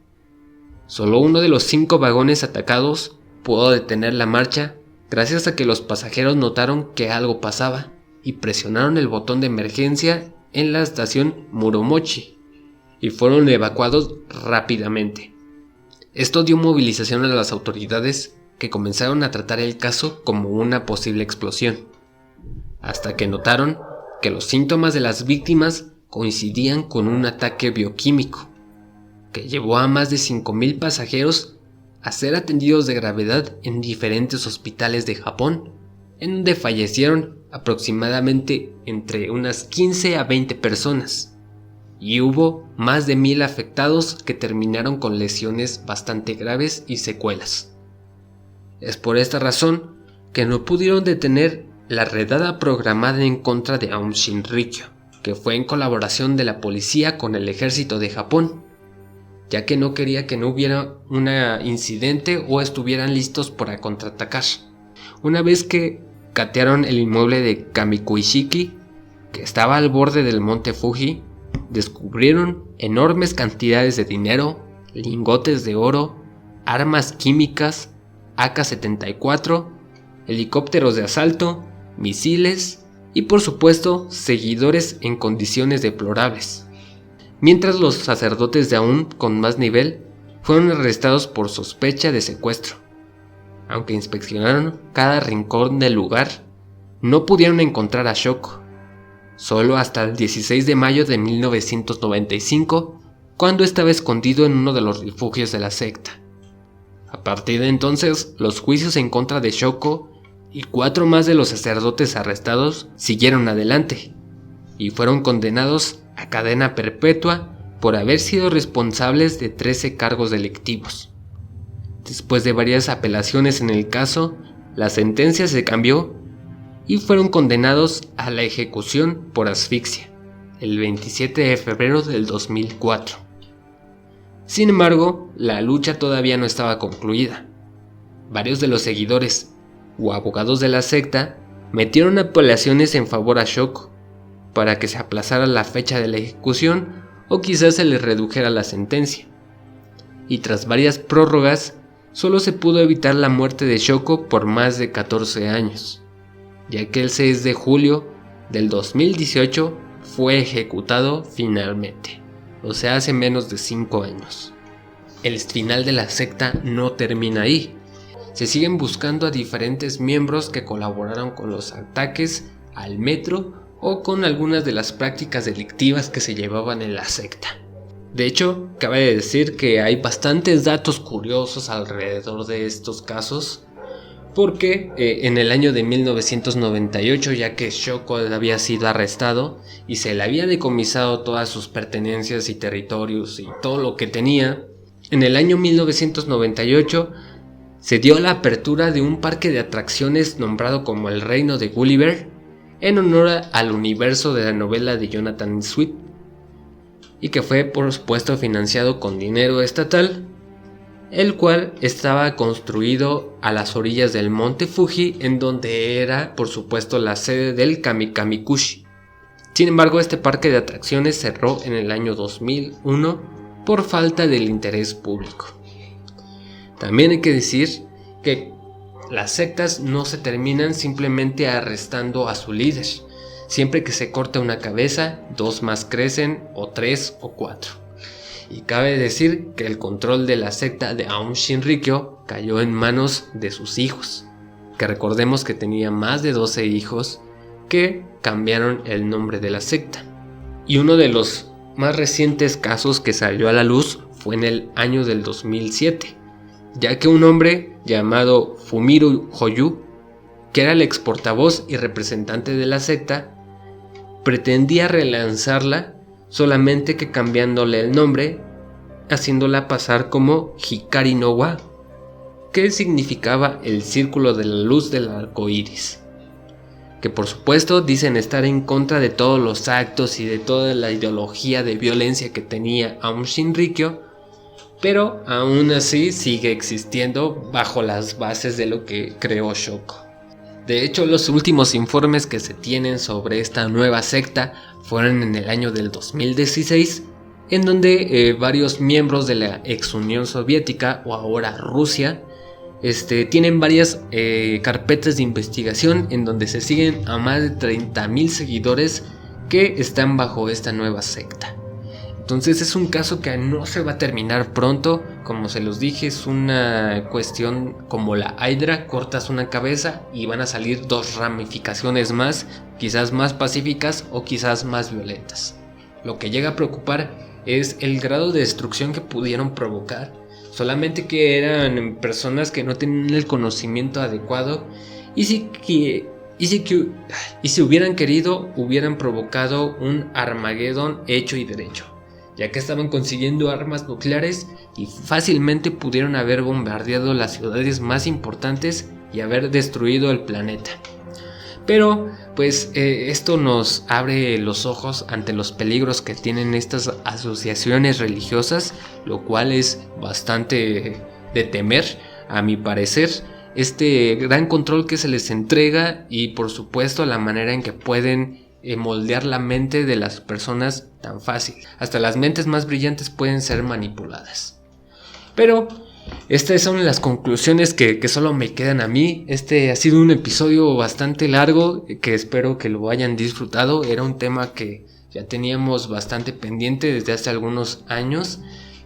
Solo uno de los 5 vagones atacados pudo detener la marcha gracias a que los pasajeros notaron que algo pasaba y presionaron el botón de emergencia en la estación Muromochi y fueron evacuados rápidamente. Esto dio movilización a las autoridades, que comenzaron a tratar el caso como una posible explosión, hasta que notaron que los síntomas de las víctimas coincidían con un ataque bioquímico, que llevó a más de 5,000 pasajeros a ser atendidos de gravedad en diferentes hospitales de Japón, en donde fallecieron aproximadamente entre unas 15 a 20 personas, y hubo más de 1,000 afectados que terminaron con lesiones bastante graves y secuelas. Es por esta razón que no pudieron detener la redada programada en contra de Aum Shinrikyo, que fue en colaboración de la policía con el ejército de Japón, ya que no quería que no hubiera un incidente o estuvieran listos para contraatacar. Una vez que catearon el inmueble de Kamikuishiki, que estaba al borde del monte Fuji, descubrieron enormes cantidades de dinero, lingotes de oro, armas químicas, AK-74, helicópteros de asalto, misiles y por supuesto seguidores en condiciones deplorables. Mientras los sacerdotes de Aum con más nivel fueron arrestados por sospecha de secuestro. Aunque inspeccionaron cada rincón del lugar, no pudieron encontrar a Shoko, solo hasta el 16 de mayo de 1995, cuando estaba escondido en uno de los refugios de la secta. A partir de entonces, los juicios en contra de Shoko y 4 más de los sacerdotes arrestados siguieron adelante, y fueron condenados a cadena perpetua por haber sido responsables de 13 cargos delictivos. Después de varias apelaciones en el caso, la sentencia se cambió y fueron condenados a la ejecución por asfixia el 27 de febrero del 2004. Sin embargo, la lucha todavía no estaba concluida. Varios de los seguidores o abogados de la secta metieron apelaciones en favor a Shoko para que se aplazara la fecha de la ejecución o quizás se le redujera la sentencia. Y tras varias prórrogas, solo se pudo evitar la muerte de Shoko por más de 14 años, ya que el 6 de julio del 2018 fue ejecutado finalmente, o sea, hace menos de 5 años. El final de la secta no termina ahí. Se siguen buscando a diferentes miembros que colaboraron con los ataques al metro o con algunas de las prácticas delictivas que se llevaban en la secta. De hecho, cabe decir que hay bastantes datos curiosos alrededor de estos casos, porque en el año de 1998, ya que Shoko había sido arrestado y se le había decomisado todas sus pertenencias y territorios y todo lo que tenía, en el año 1998 se dio la apertura de un parque de atracciones nombrado como el Reino de Gulliver, en honor al universo de la novela de Jonathan Swift, y que fue por supuesto financiado con dinero estatal, el cual estaba construido a las orillas del monte Fuji, en donde era por supuesto la sede del Kamikamikushi. Sin embargo, este parque de atracciones cerró en el año 2001 por falta del interés público. También hay que decir que las sectas no se terminan simplemente arrestando a su líder. Siempre que se corta una cabeza, 2 más crecen, o 3 o 4. Y cabe decir que el control de la secta de Aum Shinrikyo cayó en manos de sus hijos, que recordemos que tenía más de 12 hijos que cambiaron el nombre de la secta. Y uno de los más recientes casos que salió a la luz fue en el año del 2007, ya que un hombre llamado Fumiru Hoyu, que era el ex portavoz y representante de la secta, pretendía relanzarla, solamente que cambiándole el nombre, haciéndola pasar como Hikari no wa, que significaba el círculo de la luz del arco iris. Que por supuesto dicen estar en contra de todos los actos y de toda la ideología de violencia que tenía Aum Shinrikyo, pero aún así sigue existiendo bajo las bases de lo que creó Shoko. De hecho, los últimos informes que se tienen sobre esta nueva secta fueron en el año del 2016, en donde varios miembros de la ex Unión Soviética, o ahora Rusia, tienen varias carpetas de investigación en donde se siguen a más de 30,000 seguidores que están bajo esta nueva secta. Entonces es un caso que no se va a terminar pronto. Como se los dije, es una cuestión como la Hydra: cortas una cabeza y van a salir 2 ramificaciones más, quizás más pacíficas o quizás más violentas. Lo que llega a preocupar es el grado de destrucción que pudieron provocar, solamente que eran personas que no tenían el conocimiento adecuado, y si hubieran querido, hubieran provocado un Armagedón hecho y derecho, ya que estaban consiguiendo armas nucleares y fácilmente pudieron haber bombardeado las ciudades más importantes y haber destruido el planeta. Pero pues esto nos abre los ojos ante los peligros que tienen estas asociaciones religiosas, lo cual es bastante de temer, a mi parecer. Este gran control que se les entrega y por supuesto la manera en que pueden moldear la mente de las personas tan fácil. Hasta las mentes más brillantes pueden ser manipuladas. Pero estas son las conclusiones que solo me quedan a mí. Este ha sido un episodio bastante largo, que espero que lo hayan disfrutado. Era un tema que ya teníamos bastante pendiente desde hace algunos años,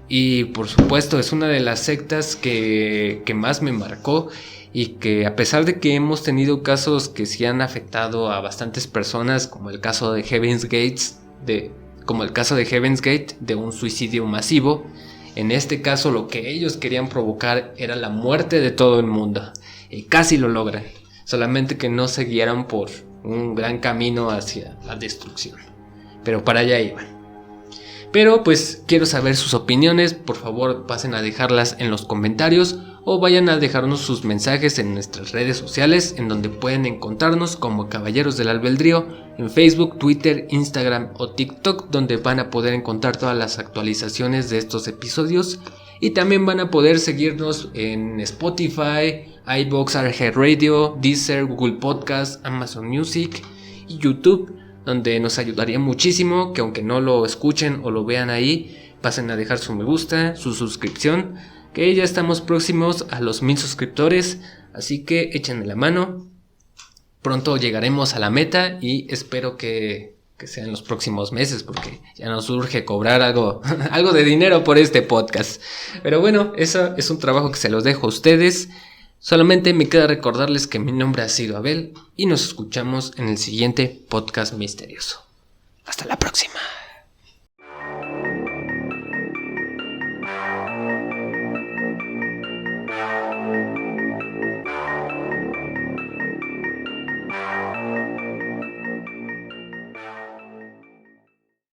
y por supuesto es una de las sectas que más me marcó, y que a pesar de que hemos tenido casos que sí han afectado a bastantes personas, como el caso de Heaven's Gate, de un suicidio masivo, en este caso lo que ellos querían provocar era la muerte de todo el mundo, y casi lo logran, solamente que no se guiaron por un gran camino hacia la destrucción, pero para allá iban. Pero pues quiero saber sus opiniones, por favor pasen a dejarlas en los comentarios o vayan a dejarnos sus mensajes en nuestras redes sociales, en donde pueden encontrarnos como Caballeros del Albedrío en Facebook, Twitter, Instagram o TikTok, donde van a poder encontrar todas las actualizaciones de estos episodios. Y también van a poder seguirnos en Spotify, iVoox, iHeartRadio, Deezer, Google Podcast, Amazon Music y YouTube, donde nos ayudaría muchísimo que aunque no lo escuchen o lo vean ahí, pasen a dejar su me gusta, su suscripción, que ya estamos próximos a los 1000 suscriptores, así que échenme la mano. Pronto llegaremos a la meta y espero que sean los próximos meses, porque ya nos urge cobrar algo de dinero por este podcast. Pero bueno, eso es un trabajo que se los dejo a ustedes. Solamente me queda recordarles que mi nombre ha sido Abel y nos escuchamos en el siguiente podcast misterioso. Hasta la próxima.